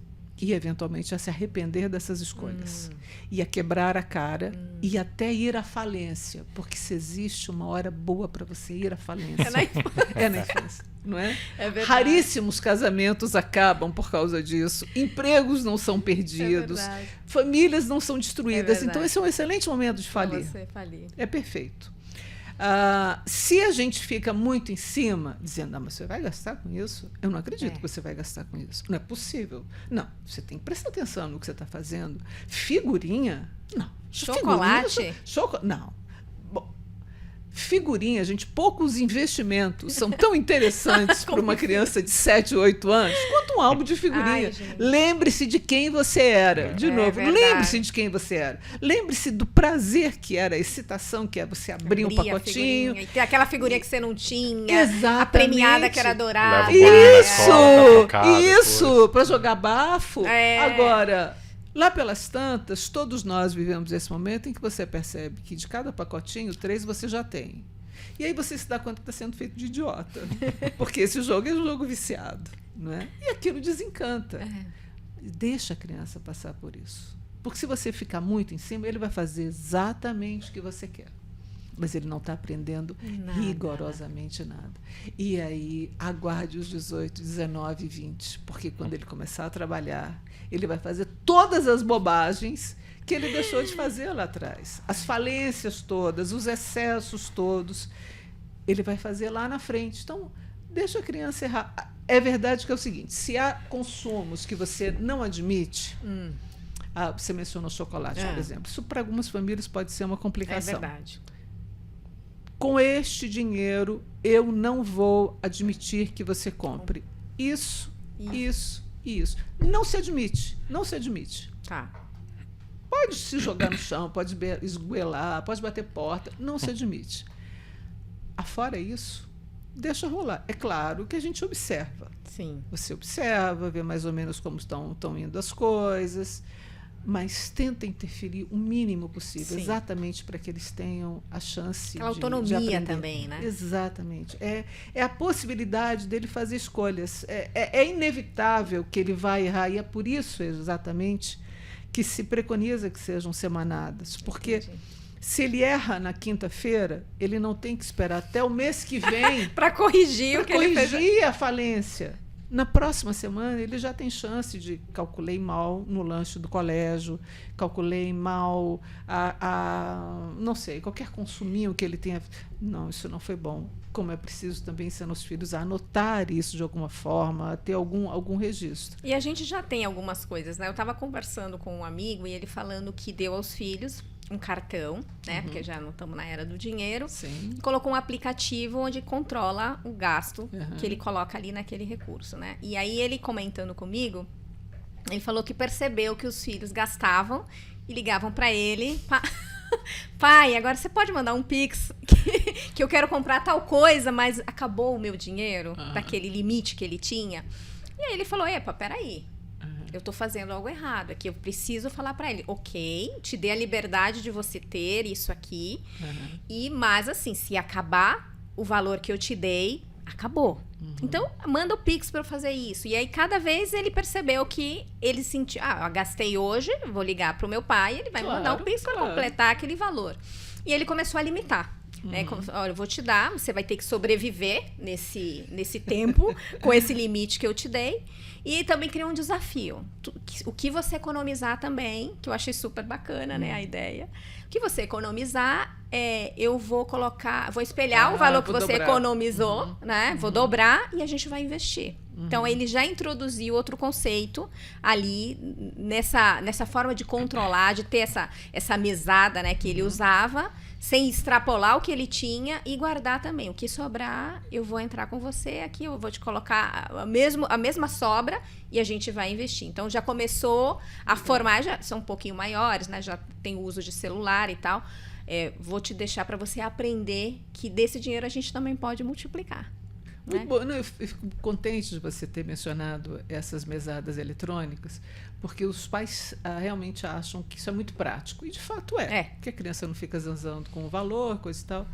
e, eventualmente, a se arrepender dessas escolhas e a quebrar a cara e até ir à falência, porque se existe uma hora boa para você ir à falência, é na infância, não é? É verdade. Raríssimos casamentos acabam por causa disso, empregos não são perdidos, famílias não são destruídas, então esse é um excelente momento de falir. Você falir. É perfeito. Se a gente fica muito em cima, dizendo, mas você vai gastar com isso? Eu não acredito que você vai gastar com isso. Não é possível. Não, você tem que prestar atenção no que você está fazendo. Figurinha? Não. Chocolate? Não. Bom, figurinha, gente, poucos investimentos são tão interessantes para uma criança de 7, 8 anos quanto um álbum de figurinha. Lembre-se de quem você era. De novo, lembre-se de quem você era. Lembre-se do prazer que era, a excitação que é você abrir um pacotinho. E ter aquela figurinha que você não tinha. Exatamente. A premiada que era dourada. Isso, para jogar bafo. Agora, lá pelas tantas, todos nós vivemos esse momento em que você percebe que de cada pacotinho, 3 você já tem. E aí você se dá conta que está sendo feito de idiota. Porque esse jogo é um jogo viciado. Não é? E aquilo desencanta. Deixa a criança passar por isso. Porque se você ficar muito em cima, ele vai fazer exatamente o que você quer. Mas ele não está aprendendo rigorosamente nada. E aí, aguarde os 18, 19, 20. Porque quando ele começar a trabalhar, ele vai fazer todas as bobagens que ele deixou de fazer lá atrás. As falências todas, os excessos todos, ele vai fazer lá na frente. Então, deixa a criança errar. É verdade que é o seguinte, se há consumos que você não admite, você mencionou chocolate, por exemplo, isso para algumas famílias pode ser uma complicação. É verdade. Com este dinheiro, eu não vou admitir que você compre isso. Não se admite. Tá. Pode se jogar no chão, pode esgoelar, pode bater porta, não se admite. Afora isso, deixa rolar. É claro que a gente observa. Sim. Você observa, vê mais ou menos como estão indo as coisas, mas tenta interferir o mínimo possível, exatamente para que eles tenham a chance de autonomia aprender. também, né? Exatamente. É a possibilidade dele fazer escolhas. É inevitável que ele vai errar, e é por isso, exatamente, que se preconiza que sejam semanadas. Porque se ele erra na quinta-feira, ele não tem que esperar até o mês que vem para corrigir o que ele fez. Corrigir a falência. Na próxima semana, ele já tem chance de calculei mal no lanche do colégio, calculei mal não sei, qualquer consuminho que ele tenha. Não, isso não foi bom. Como é preciso também ensinar os filhos a anotar isso de alguma forma, a ter algum registro. E a gente já tem algumas coisas, né? Eu estava conversando com um amigo e ele falando que deu aos filhos um cartão, né? Porque já não estamos na era do dinheiro. Sim. Colocou um aplicativo onde controla o gasto que ele coloca ali naquele recurso, né? E aí ele comentando comigo, ele falou que percebeu que os filhos gastavam e ligavam para ele, pai, agora você pode mandar um Pix que eu quero comprar tal coisa, mas acabou o meu dinheiro daquele limite que ele tinha. E aí ele falou, epa, peraí. Eu tô fazendo algo errado aqui, eu preciso falar para ele, ok, te dei a liberdade de você ter isso aqui, mas assim, se acabar o valor que eu te dei, acabou. Então, manda o Pix para eu fazer isso. E aí, cada vez ele percebeu que ele sentiu... eu gastei hoje, vou ligar para o meu pai, ele vai mandar um Pix para completar aquele valor. E ele começou a limitar. Né? Olha, eu vou te dar, você vai ter que sobreviver nesse tempo, com esse limite que eu te dei. E também criou um desafio. O que você economizar também, que eu achei super bacana, né, a ideia. O que você economizar, eu vou espelhar o valor que você economizou, né? Vou dobrar e a gente vai investir. Então, ele já introduziu outro conceito ali nessa forma de controlar, de ter essa mesada, né, que ele usava, sem extrapolar o que ele tinha e guardar também. O que sobrar, eu vou entrar com você aqui, eu vou te colocar a mesma sobra e a gente vai investir. Então, já começou a formar, já são um pouquinho maiores, né? Já tem o uso de celular e tal. Vou te deixar para você aprender que desse dinheiro a gente também pode multiplicar. Muito bom. Eu fico contente de você ter mencionado essas mesadas eletrônicas, porque os pais realmente acham que isso é muito prático. E, de fato, que a criança não fica zanzando com o valor, coisa e tal.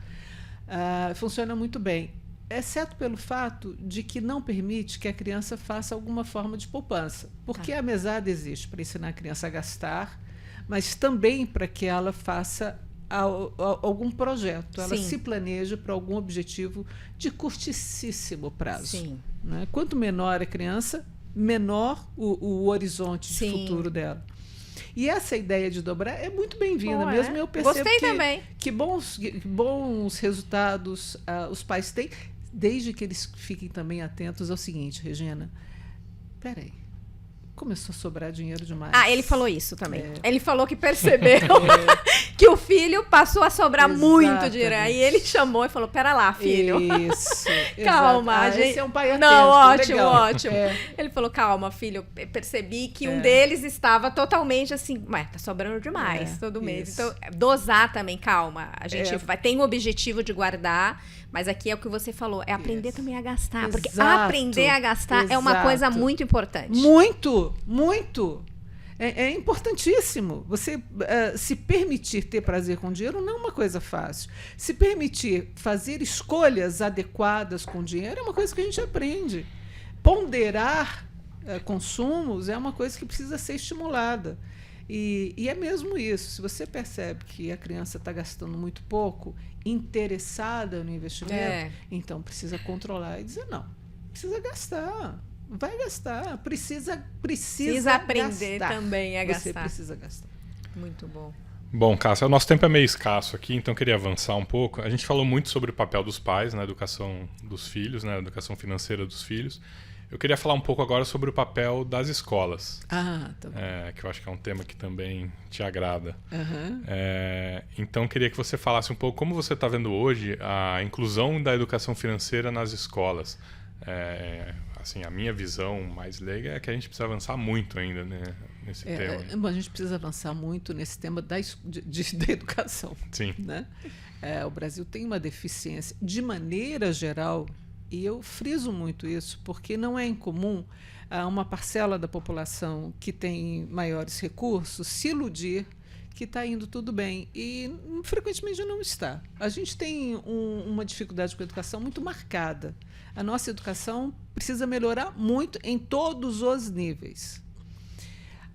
Funciona muito bem, exceto pelo fato de que não permite que a criança faça alguma forma de poupança. Porque a mesada existe para ensinar a criança a gastar, mas também para que ela faça algum projeto, ela se planeja para algum objetivo de curtíssimo prazo. Né? Quanto menor a criança, menor o horizonte de futuro dela. E essa ideia de dobrar é muito bem-vinda mesmo. Eu percebo que bons resultados os pais têm, desde que eles fiquem também atentos ao seguinte, Regina, peraí, começou a sobrar dinheiro demais. Ele falou isso também. Ele falou que percebeu que o filho passou a sobrar muito dinheiro. Aí ele chamou e falou, pera lá, filho. Isso. Calma, gente. Esse é um pai atento. Não, ótimo. Ele falou, calma, filho, eu percebi que um deles estava totalmente assim, tá sobrando demais todo mês. Então, dosar também, calma. A gente tem o objetivo de guardar, mas aqui é o que você falou, é aprender também a gastar. Porque aprender a gastar é uma coisa muito importante. Muito. É importantíssimo. Você se permitir ter prazer com dinheiro não é uma coisa fácil. Se permitir fazer escolhas adequadas com dinheiro é uma coisa que a gente aprende. Ponderar consumos é uma coisa que precisa ser estimulada. E é mesmo isso. Se você percebe que a criança está gastando muito pouco, interessada no investimento, então precisa controlar e dizer não. Precisa gastar. Vai gastar. Precisa aprender gastar. Também a gastar. Você precisa gastar. Muito bom. Bom, Cássia, o nosso tempo é meio escasso aqui, então eu queria avançar um pouco. A gente falou muito sobre o papel dos pais na educação dos filhos, na educação financeira dos filhos. Eu queria falar um pouco agora sobre o papel das escolas. Tá bom. Que eu acho que é um tema que também te agrada. Uhum. Então, eu queria que você falasse um pouco como você está vendo hoje a inclusão da educação financeira nas escolas. Assim, a minha visão mais leiga é que a gente precisa avançar muito ainda, né, nesse tema. Bom, a gente precisa avançar muito nesse tema da educação. Sim. Né? O Brasil tem uma deficiência, de maneira geral, e eu friso muito isso, porque não é incomum uma parcela da população que tem maiores recursos se iludir que está indo tudo bem. E frequentemente não está. A gente tem uma dificuldade com a educação muito marcada. A nossa educação precisa melhorar muito em todos os níveis.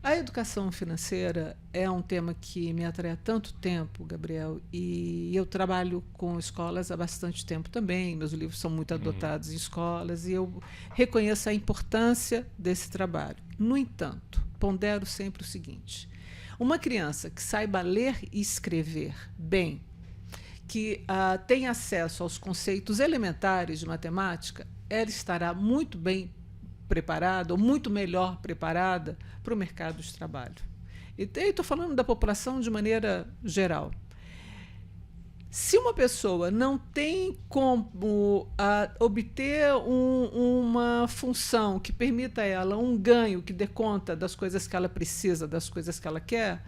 A educação financeira é um tema que me atrai há tanto tempo, Gabriel, e eu trabalho com escolas há bastante tempo também. Meus livros são muito adotados em escolas e eu reconheço a importância desse trabalho. No entanto, pondero sempre o seguinte: uma criança que saiba ler e escrever bem, que tem acesso aos conceitos elementares de matemática, ela estará muito bem preparada, ou muito melhor preparada para o mercado de trabalho. E estou falando da população de maneira geral. Se uma pessoa não tem como obter uma função que permita a ela um ganho que dê conta das coisas que ela precisa, das coisas que ela quer,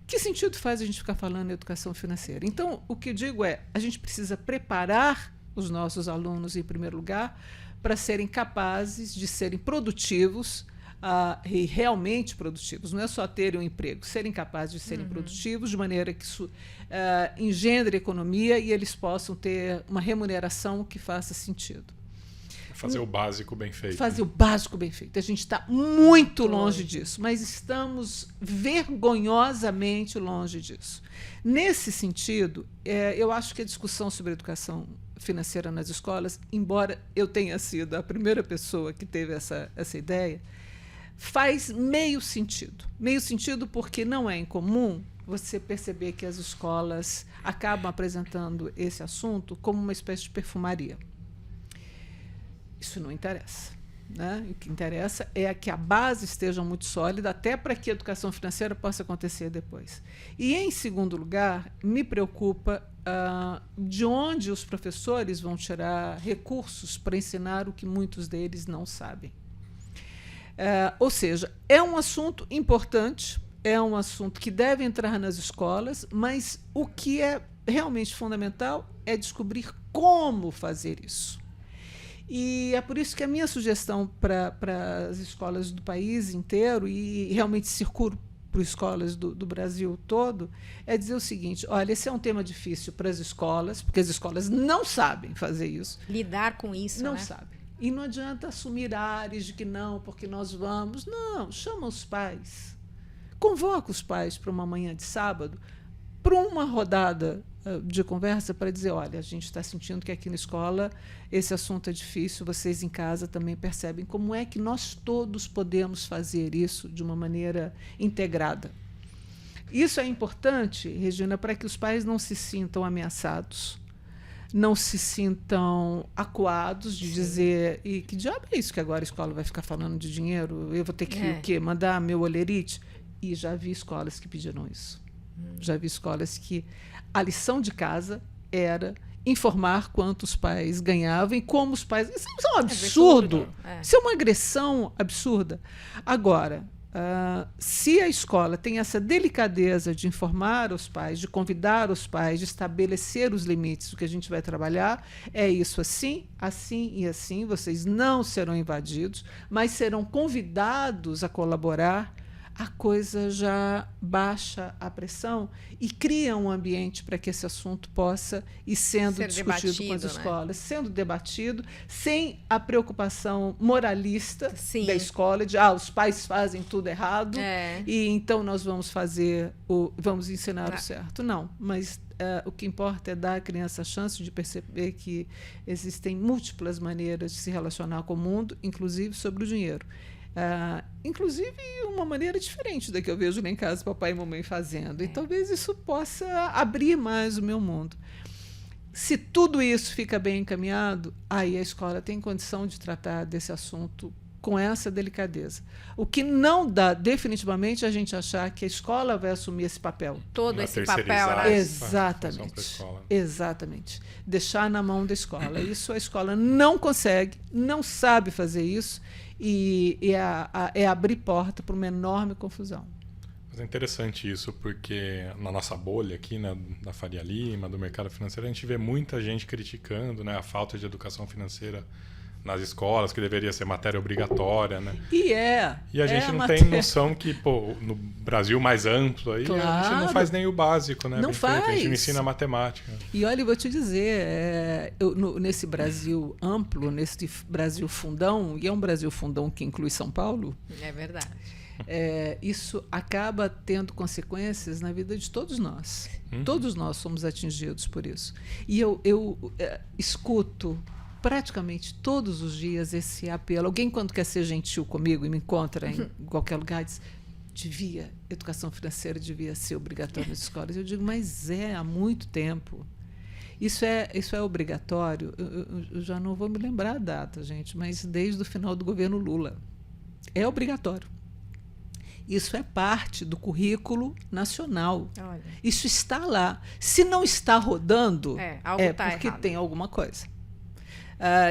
que sentido faz a gente ficar falando em educação financeira? Então, o que eu digo é, a gente precisa preparar os nossos alunos, em primeiro lugar, para serem capazes de serem produtivos e realmente produtivos. Não é só terem um emprego, serem capazes de serem produtivos de maneira que isso engendre economia e eles possam ter uma remuneração que faça sentido. Fazer o básico bem feito. Fazer o básico bem feito. A gente está muito longe disso, mas estamos vergonhosamente longe disso. Nesse sentido, eu acho que a discussão sobre educação financeira nas escolas, embora eu tenha sido a primeira pessoa que teve essa ideia, faz meio sentido. Meio sentido porque não é incomum você perceber que as escolas acabam apresentando esse assunto como uma espécie de perfumaria. Isso não interessa. Né? O que interessa é que a base esteja muito sólida, até para que a educação financeira possa acontecer depois. E, em segundo lugar, me preocupa de onde os professores vão tirar recursos para ensinar o que muitos deles não sabem. Ou seja, é um assunto importante, é um assunto que deve entrar nas escolas, mas o que é realmente fundamental é descobrir como fazer isso. E é por isso que a minha sugestão para as escolas do país inteiro, e realmente circulo para as escolas do Brasil todo, é dizer o seguinte: olha, esse é um tema difícil para as escolas, porque as escolas não sabem fazer isso. Lidar com isso, não né? sabem. E não adianta assumir ares de que não, porque nós vamos. Não, chama os pais. Convoca os pais para uma manhã de sábado, para uma rodada de conversa, para dizer: olha, a gente está sentindo que aqui na escola esse assunto é difícil, vocês em casa também percebem. Como é que nós todos podemos fazer isso de uma maneira integrada? Isso é importante, Regina, para que os pais não se sintam ameaçados, não se sintam acuados de dizer: e que diabo é isso que agora a escola vai ficar falando de dinheiro? Eu vou ter que o quê? Mandar meu olerite? E já vi escolas que pediram isso. Já vi escolas que a lição de casa era informar quantos pais ganhavam e como os pais... Isso é um absurdo. Isso é uma agressão absurda. Agora, se a escola tem essa delicadeza de informar os pais, de convidar os pais, de estabelecer os limites do que a gente vai trabalhar, é isso assim, assim e assim, vocês não serão invadidos, mas serão convidados a colaborar, a coisa já baixa a pressão e cria um ambiente para que esse assunto possa ir sendo discutido com as escolas, sendo debatido, sem a preocupação moralista da escola, de os pais fazem tudo errado, e então nós vamos vamos ensinar o certo. Não, mas o que importa é dar à criança a chance de perceber que existem múltiplas maneiras de se relacionar com o mundo, inclusive sobre o dinheiro. Inclusive uma maneira diferente da que eu vejo lá em casa papai e mamãe fazendo. E talvez isso possa abrir mais o meu mundo. Se tudo isso fica bem encaminhado, aí a escola tem condição de tratar desse assunto com essa delicadeza. O que não dá definitivamente a gente achar que a escola vai assumir esse papel. Todo esse papel, né? Exatamente. Exatamente. Deixar na mão da escola. Isso a escola não consegue, não sabe fazer isso, e é abrir porta para uma enorme confusão. Mas é interessante isso, porque na nossa bolha aqui, né, da Faria Lima, do mercado financeiro, a gente vê muita gente criticando, né, a falta de educação financeira nas escolas, que deveria ser matéria obrigatória, né? E a gente não tem noção que, no Brasil mais amplo aí, a gente não faz nem o básico, né? Não faz. A gente não ensina matemática. E olha, eu vou te dizer, nesse Brasil amplo, nesse Brasil fundão, e é um Brasil fundão que inclui São Paulo. É verdade. Isso acaba tendo consequências na vida de todos nós. Todos nós somos atingidos por isso. E eu escuto praticamente todos os dias esse apelo. Alguém, quando quer ser gentil comigo e me encontra em qualquer lugar, diz: educação financeira devia ser obrigatória nas escolas. Eu digo: mas há muito tempo. Isso é obrigatório. Eu já não vou me lembrar a data, gente, mas desde o final do governo Lula. É obrigatório. Isso é parte do currículo nacional. Olha. Isso está lá. Se não está rodando, porque errado. Tem alguma coisa.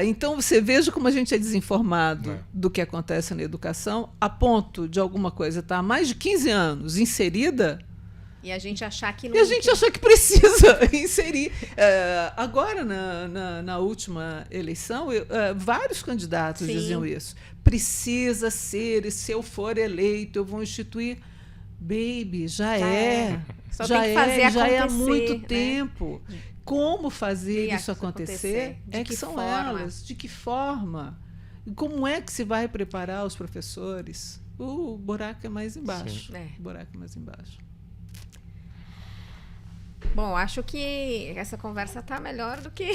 Então, você veja como a gente é desinformado do que acontece na educação, a ponto de alguma coisa estar há mais de 15 anos inserida. E a gente achar que não. E a gente achar que precisa inserir. Agora, na última eleição, vários candidatos diziam isso. Precisa ser, e se eu for eleito, eu vou instituir. Baby, já é. Só tem que fazer acontecer, há muito tempo. como fazer Criar isso acontecer, De que são forma? elas. De que forma? E como é que se vai preparar os professores? O buraco é mais embaixo. Sim. O buraco é mais embaixo. Bom, acho que essa conversa tá melhor do que...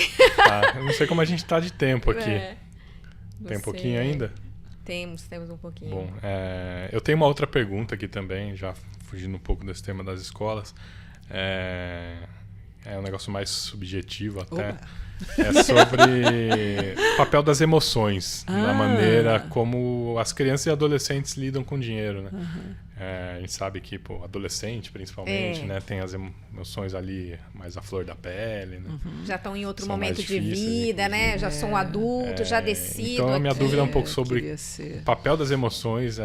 Eu não sei como a gente tá de tempo aqui. Tem um pouquinho ainda? Temos um pouquinho. Bom, eu tenho uma outra pergunta aqui também, já fugindo um pouco desse tema das escolas. É um negócio mais subjetivo até. Oba. É sobre o papel das emoções, na maneira como as crianças e adolescentes lidam com dinheiro, né? A gente sabe que, adolescente, principalmente, né, tem as emoções ali mais à flor da pele, né? Já estão em outro São momento mais de difíceis, vida, né? Já sou um adulto, já decido. Então, a minha dúvida é um pouco sobre Queria ser. o papel das emoções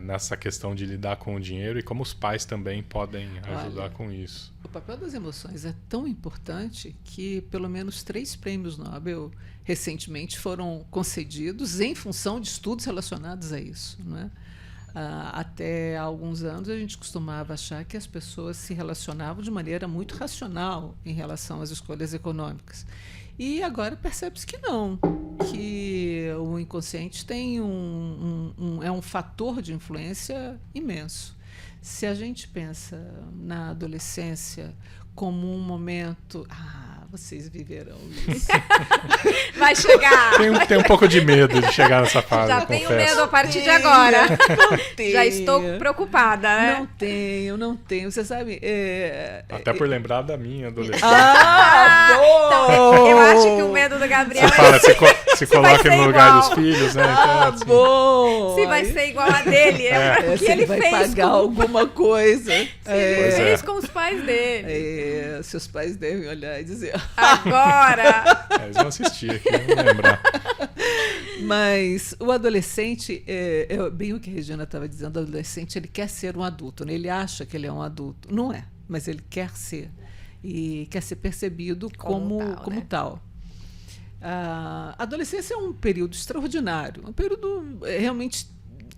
nessa questão de lidar com o dinheiro e como os pais também podem ajudar com isso. O papel das emoções é tão importante que pelo menos 3 prêmios Nobel recentemente foram concedidos em função de estudos relacionados a isso, não é? Até há alguns anos a gente costumava achar que as pessoas se relacionavam de maneira muito racional em relação às escolhas econômicas. E agora percebe-se que não, que o inconsciente tem é um fator de influência imenso. Se a gente pensa na adolescência como um momento... vocês viverão isso. Vai chegar. Tenho um pouco de medo de chegar nessa fase, Já eu tenho confesso. medo a partir de agora. Não tenho. Já estou preocupada, né? Não tenho. Você sabe... Até por lembrar da minha adolescência. Então, eu acho que o medo do Gabriel Você fala, se coloca ser no lugar igual. dos filhos, né? Então, assim, bom! se vai ser igual a dele. O que se ele vai fez pagar com... alguma coisa. Pois fez com os pais dele. Seus pais devem olhar e dizer... Agora. eles vão assistir aqui, vão lembrar. Mas o adolescente, é bem o que a Regina estava dizendo, o adolescente ele quer ser um adulto, né? Ele acha que ele é um adulto. Não é, mas ele quer ser. E quer ser percebido como tal. A adolescência é um período extraordinário, um período realmente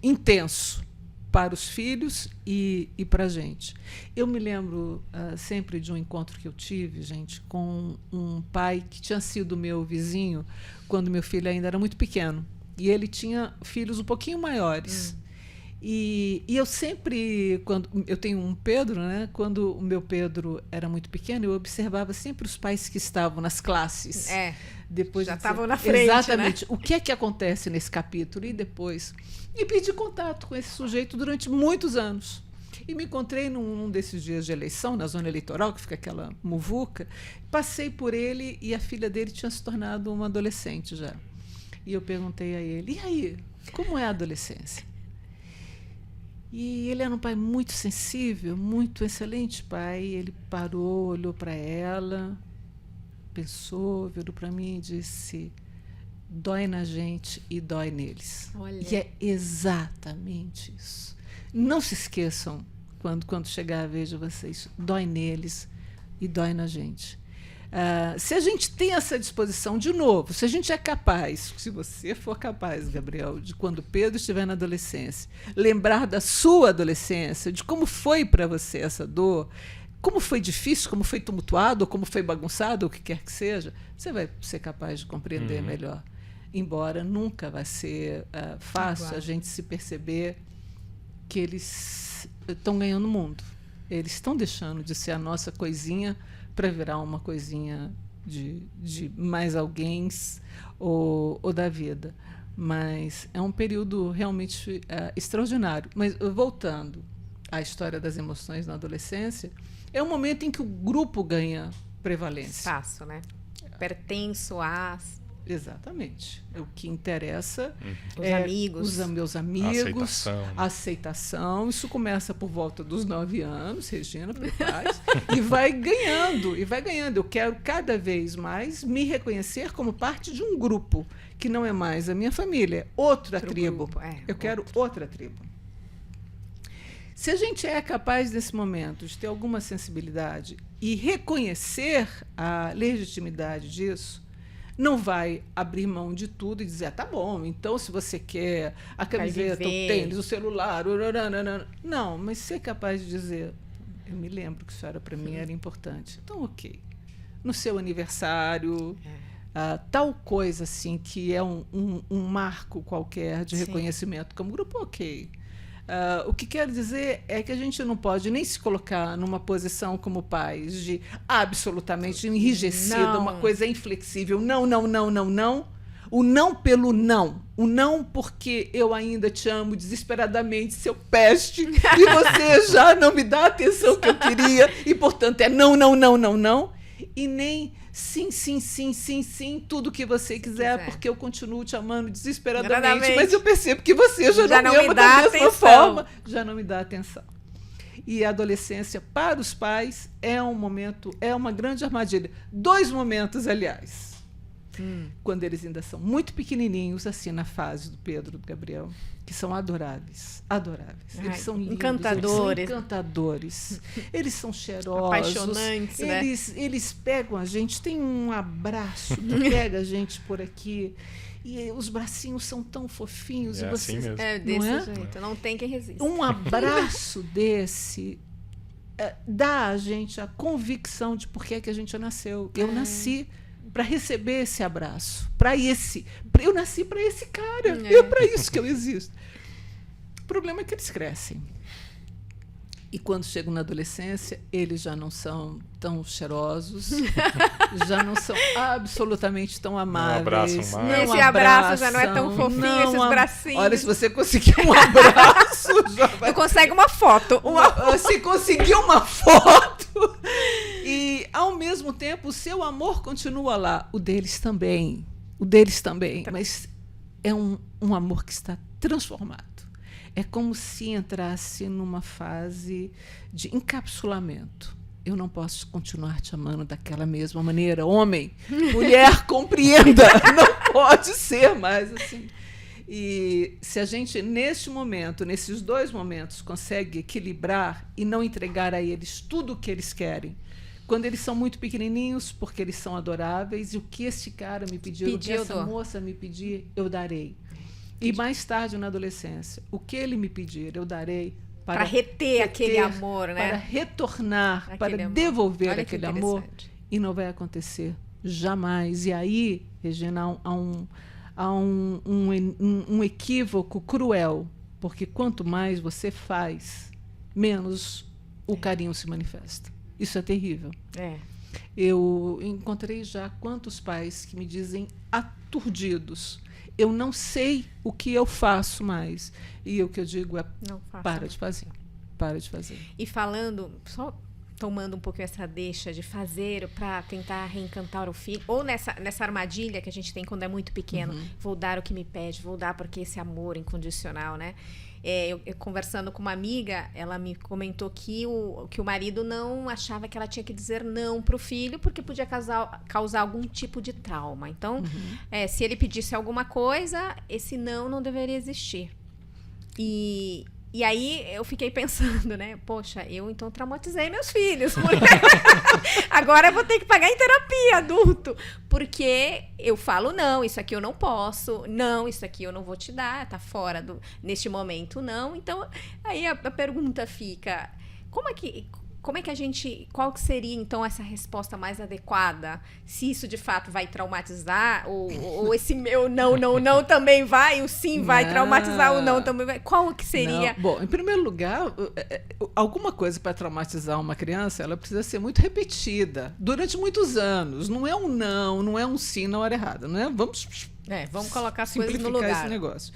intenso para os filhos e para a gente. Eu me lembro sempre de um encontro que eu tive, gente, com um pai que tinha sido meu vizinho quando meu filho ainda era muito pequeno. E ele tinha filhos um pouquinho maiores. E eu sempre, quando eu tenho um Pedro, né? Quando o meu Pedro era muito pequeno, eu observava sempre os pais que estavam nas classes. Depois já estavam na frente, exatamente, né? O que é que acontece nesse capítulo e depois. E pedi contato com esse sujeito durante muitos anos. E me encontrei num desses dias de eleição, na zona eleitoral, que fica aquela muvuca. Passei por ele e a filha dele tinha se tornado uma adolescente já. E eu perguntei a ele, e aí, como é a adolescência? E ele era um pai muito sensível, muito excelente pai. Ele parou, olhou para ela, pensou, virou para mim e disse: dói na gente e dói neles. Olha. E é exatamente isso. Não se esqueçam, quando chegar a vez de vocês, dói neles e dói na gente. Se a gente tem essa disposição, de novo, se a gente é capaz, se você for capaz, Gabriel, de quando Pedro estiver na adolescência, lembrar da sua adolescência, de como foi para você essa dor, como foi difícil, como foi tumultuado, como foi bagunçado, o que quer que seja, você vai ser capaz de compreender melhor. Embora nunca vai ser fácil a gente se perceber que eles estão ganhando o mundo. Eles estão deixando de ser a nossa coisinha para virar uma coisinha de mais alguém ou da vida. Mas é um período realmente extraordinário. Mas, voltando à história das emoções na adolescência, é um momento em que o grupo ganha prevalência. Espaço, né? Pertenço a... Exatamente. O que interessa Os amigos. Os meus amigos, A aceitação. Isso começa por volta dos 9 anos, Regina, prepare-se, e vai ganhando, e vai ganhando. Eu quero cada vez mais me reconhecer como parte de um grupo, que não é mais a minha família, é outra tribo. Grupo, eu quero outra tribo. Se a gente é capaz, nesse momento, de ter alguma sensibilidade e reconhecer a legitimidade disso, não vai abrir mão de tudo e dizer, tá bom, então se você quer a camiseta, o tênis, o celular, não, mas ser capaz de dizer, eu me lembro que isso era para mim era importante. Então, ok, no seu aniversário, tal coisa assim que é um marco qualquer de reconhecimento como grupo, ok. O que quero dizer é que a gente não pode nem se colocar numa posição como pais de absolutamente enrijecida, uma coisa inflexível. Não, não, não, não, não. O não pelo não. O não porque eu ainda te amo desesperadamente, seu peste, e você já não me dá a atenção que eu queria, e, portanto, é não, não, não, não, não. E nem sim, sim, sim, sim, sim, tudo que você quiser, porque eu continuo te amando desesperadamente, mas eu percebo que você já não me ama da mesma forma, já não me dá atenção. E a adolescência, para os pais, é um momento, é uma grande armadilha. 2 momentos, aliás. Quando eles ainda são muito pequenininhos, assim, na fase do Pedro, do Gabriel, que são adoráveis, adoráveis. Eles são lindos, encantadores. Eles são encantadores. Eles são cheirosos. Apaixonantes, eles pegam a gente, tem um abraço que pega a gente por aqui, e os bracinhos são tão fofinhos. É e você, assim mesmo. É desse jeito, não tem quem resista. Um abraço desse dá a gente a convicção de por que é que a gente nasceu. Eu nasci para receber esse abraço, eu nasci para esse cara, é para isso que eu existo. O problema é que eles crescem. E quando chegam na adolescência, eles já não são tão cheirosos, já não são absolutamente tão amáveis. Não abraçam mais. Esse abraço já não é tão fofinho, esses bracinhos. Olha, se você conseguir um abraço, já vai... Tu consegue uma foto. Se conseguir uma foto. E, ao mesmo tempo, o seu amor continua lá. O deles também. Mas é um amor que está transformado. É como se entrasse numa fase de encapsulamento. Eu não posso continuar te amando daquela mesma maneira. Homem, mulher, compreenda. Não pode ser mais assim. E se a gente, neste momento, nesses 2 momentos, consegue equilibrar e não entregar a eles tudo o que eles querem, quando eles são muito pequenininhos, porque eles são adoráveis, e o que este cara me pediu, o que essa moça me pedir, eu darei. E mais tarde, na adolescência, o que ele me pedir, eu darei para reter aquele amor, né? Para retornar, para devolver aquele amor. E não vai acontecer jamais. E aí, Regina, há um equívoco cruel, porque quanto mais você faz, menos o carinho se manifesta. Isso é terrível. Eu encontrei já quantos pais que me dizem aturdidos: eu não sei o que eu faço mais. E o que eu digo é: para de fazer. Para de fazer. E falando, só tomando um pouquinho essa deixa de fazer para tentar reencantar o filho, ou nessa armadilha que a gente tem quando é muito pequeno, vou dar o que me pede, vou dar porque esse amor incondicional, né? Eu conversando com uma amiga, ela me comentou que o marido não achava que ela tinha que dizer não para o filho, porque podia causar algum tipo de trauma. Então, se ele pedisse alguma coisa, esse não deveria existir. E aí eu fiquei pensando, né? Poxa, eu então traumatizei meus filhos. Agora eu vou ter que pagar em terapia, adulto. Porque eu falo, não, isso aqui eu não posso. Não, isso aqui eu não vou te dar. Tá fora neste momento, não. Então, aí a pergunta fica: como é que a gente... Qual que seria, então, essa resposta mais adequada? Se isso, de fato, vai traumatizar, ou esse meu não também vai, o sim vai traumatizar, o não também vai. Qual que seria? Não. Bom, em primeiro lugar, alguma coisa para traumatizar uma criança, ela precisa ser muito repetida, durante muitos anos. Não é um não, não é um sim na hora errada. Não é? Vamos colocar as coisas no lugar. Esse negócio.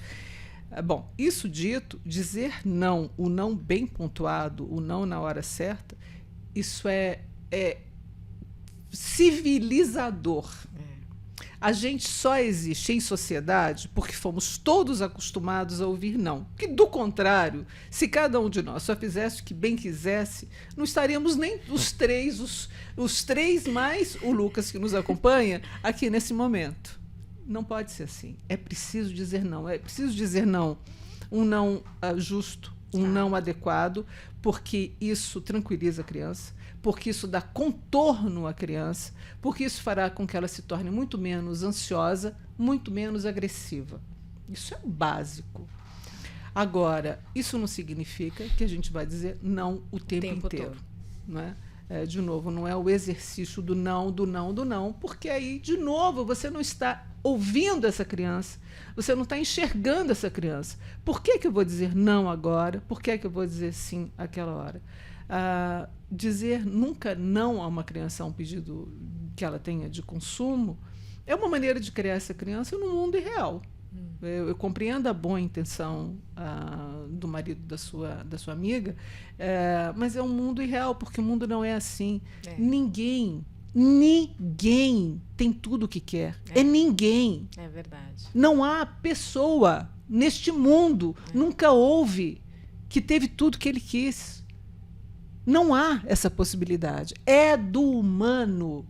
Bom, isso dito, dizer não, o não bem pontuado, o não na hora certa, isso é civilizador. A gente só existe em sociedade porque fomos todos acostumados a ouvir não. Que, do contrário, se cada um de nós só fizesse o que bem quisesse, não estaríamos nem os três mais o Lucas que nos acompanha aqui nesse momento. Não pode ser assim. É preciso dizer não. É preciso dizer não. Um não justo, um não adequado, porque isso tranquiliza a criança, porque isso dá contorno à criança, porque isso fará com que ela se torne muito menos ansiosa, muito menos agressiva. Isso é o básico. Agora, isso não significa que a gente vai dizer não o tempo inteiro. Não é? De novo, não é o exercício do não, do não, do não, porque aí, de novo, você não está ouvindo essa criança, você não está enxergando essa criança. Por que eu vou dizer não agora? Por que eu vou dizer sim àquela hora? Dizer nunca não a uma criança, a um pedido que ela tenha de consumo, é uma maneira de criar essa criança no mundo irreal. Eu compreendo a boa intenção do marido da sua amiga, mas é um mundo irreal, porque o mundo não é assim. Ninguém tem tudo o que quer. É ninguém. É verdade. Não há pessoa neste mundo, nunca houve, que teve tudo que ele quis. Não há essa possibilidade. É do humano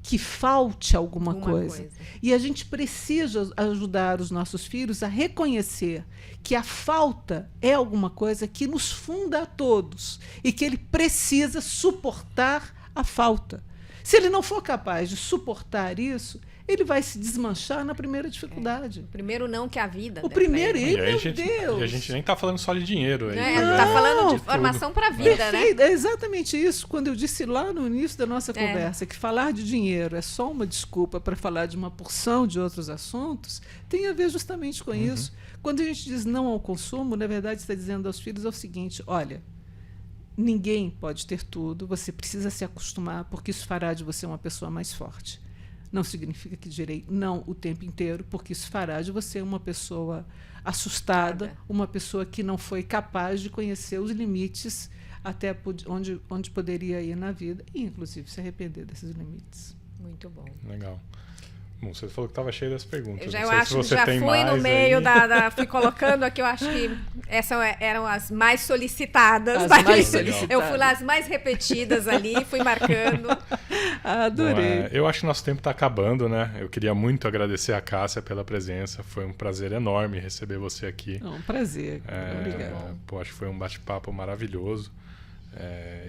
que falte alguma coisa. E a gente precisa ajudar os nossos filhos a reconhecer que a falta é alguma coisa que nos funda a todos e que ele precisa suportar a falta. Se ele não for capaz de suportar isso, ele vai se desmanchar na primeira dificuldade. O primeiro não que a vida. O primeiro, meu Deus! E a gente nem está falando só de dinheiro. Está falando de formação para a vida, perfeito, né? É exatamente isso. Quando eu disse lá no início da nossa conversa que falar de dinheiro é só uma desculpa para falar de uma porção de outros assuntos, tem a ver justamente com isso. Quando a gente diz não ao consumo, na verdade está dizendo aos filhos o seguinte: olha, ninguém pode ter tudo, você precisa se acostumar, porque isso fará de você uma pessoa mais forte. Não significa que direi não o tempo inteiro, porque isso fará de você uma pessoa assustada, uma pessoa que não foi capaz de conhecer os limites até onde poderia ir na vida e, inclusive, se arrepender desses limites. Muito bom. Legal. Bom, você falou que estava cheio das perguntas. Eu acho que já fui no meio fui colocando aqui, eu acho que essas eram as mais solicitadas. Eu fui lá as mais repetidas ali, fui marcando. Adorei. Bom, eu acho que nosso tempo está acabando, né? Eu queria muito agradecer a Cássia pela presença. Foi um prazer enorme receber você aqui. Um prazer. Obrigado. Acho que foi um bate-papo maravilhoso.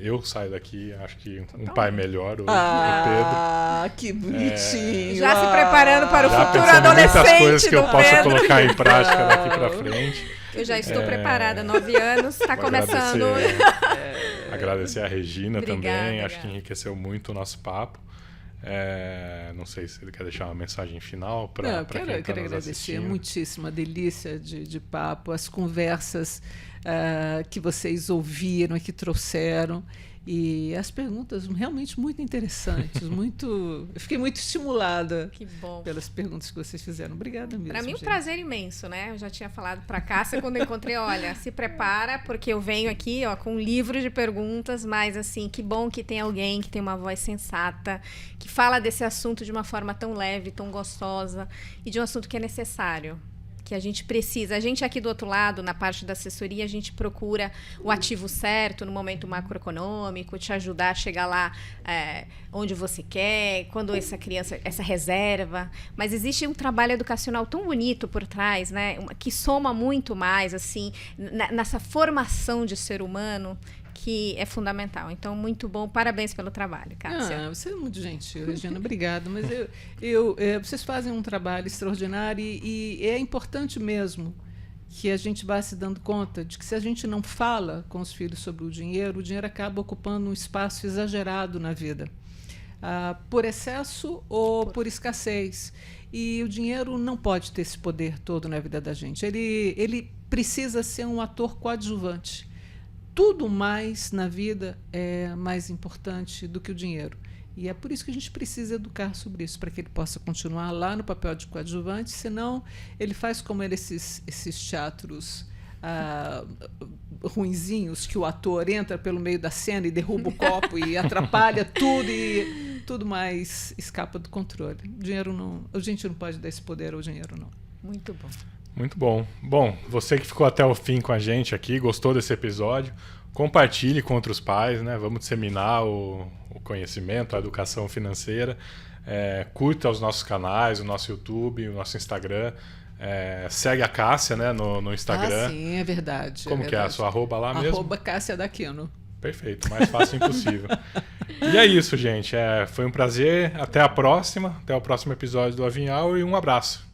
Eu saio daqui, acho que um pai melhor, o Pedro. Que bonitinho. Já se preparando para o futuro adolescente. Muitas coisas que eu posso colocar em prática daqui para frente. Eu já estou preparada, 9 anos, está começando. Agradecer a Regina também, acho que obrigada. enriqueceu muito o nosso papo. Não sei se ele quer deixar uma mensagem final para quem está nos quero agradecer assistindo. Muitíssimo, a delícia de papo, as conversas que vocês ouviram e que trouxeram, e as perguntas realmente muito interessantes. Eu fiquei muito estimulada pelas perguntas que vocês fizeram. Obrigada mesmo. Para mim, um gente. prazer imenso, né? Eu já tinha falado para a Cássia quando eu encontrei, olha, se prepara, porque eu venho aqui com um livro de perguntas, mas assim, que bom que tem alguém que tem uma voz sensata, que fala desse assunto de uma forma tão leve, tão gostosa, e de um assunto que é necessário, que a gente precisa. A gente aqui do outro lado, na parte da assessoria, a gente procura o ativo certo no momento macroeconômico, te ajudar a chegar lá onde você quer, quando essa reserva. Mas existe um trabalho educacional tão bonito por trás, né? Que soma muito mais, assim, nessa formação de ser humano, que é fundamental. Então, muito bom. Parabéns pelo trabalho, Cássia. Você é muito gentil, Regina. Obrigada. Mas vocês fazem um trabalho extraordinário e é importante mesmo que a gente vá se dando conta de que se a gente não fala com os filhos sobre o dinheiro acaba ocupando um espaço exagerado na vida. Por excesso ou por escassez. E o dinheiro não pode ter esse poder todo na vida da gente. Ele precisa ser um ator coadjuvante. Tudo mais na vida é mais importante do que o dinheiro. E é por isso que a gente precisa educar sobre isso, para que ele possa continuar lá no papel de coadjuvante, senão ele faz como esses teatros ruinzinhos, que o ator entra pelo meio da cena e derruba o copo e atrapalha tudo, e tudo mais escapa do controle. A gente não pode dar esse poder ao dinheiro, não. Muito bom. Muito bom. Bom, você que ficou até o fim com a gente aqui, gostou desse episódio, compartilhe com outros pais, né? Vamos disseminar o conhecimento, a educação financeira. Curta os nossos canais, o nosso YouTube, o nosso Instagram. Segue a Cássia, né, no Instagram. Sim, é verdade. Como que é a sua arroba lá mesmo? @Cássia Daquino. Perfeito, mais fácil impossível. E é isso, gente. Foi um prazer. Até a próxima. Até o próximo episódio do Avinhal e um abraço.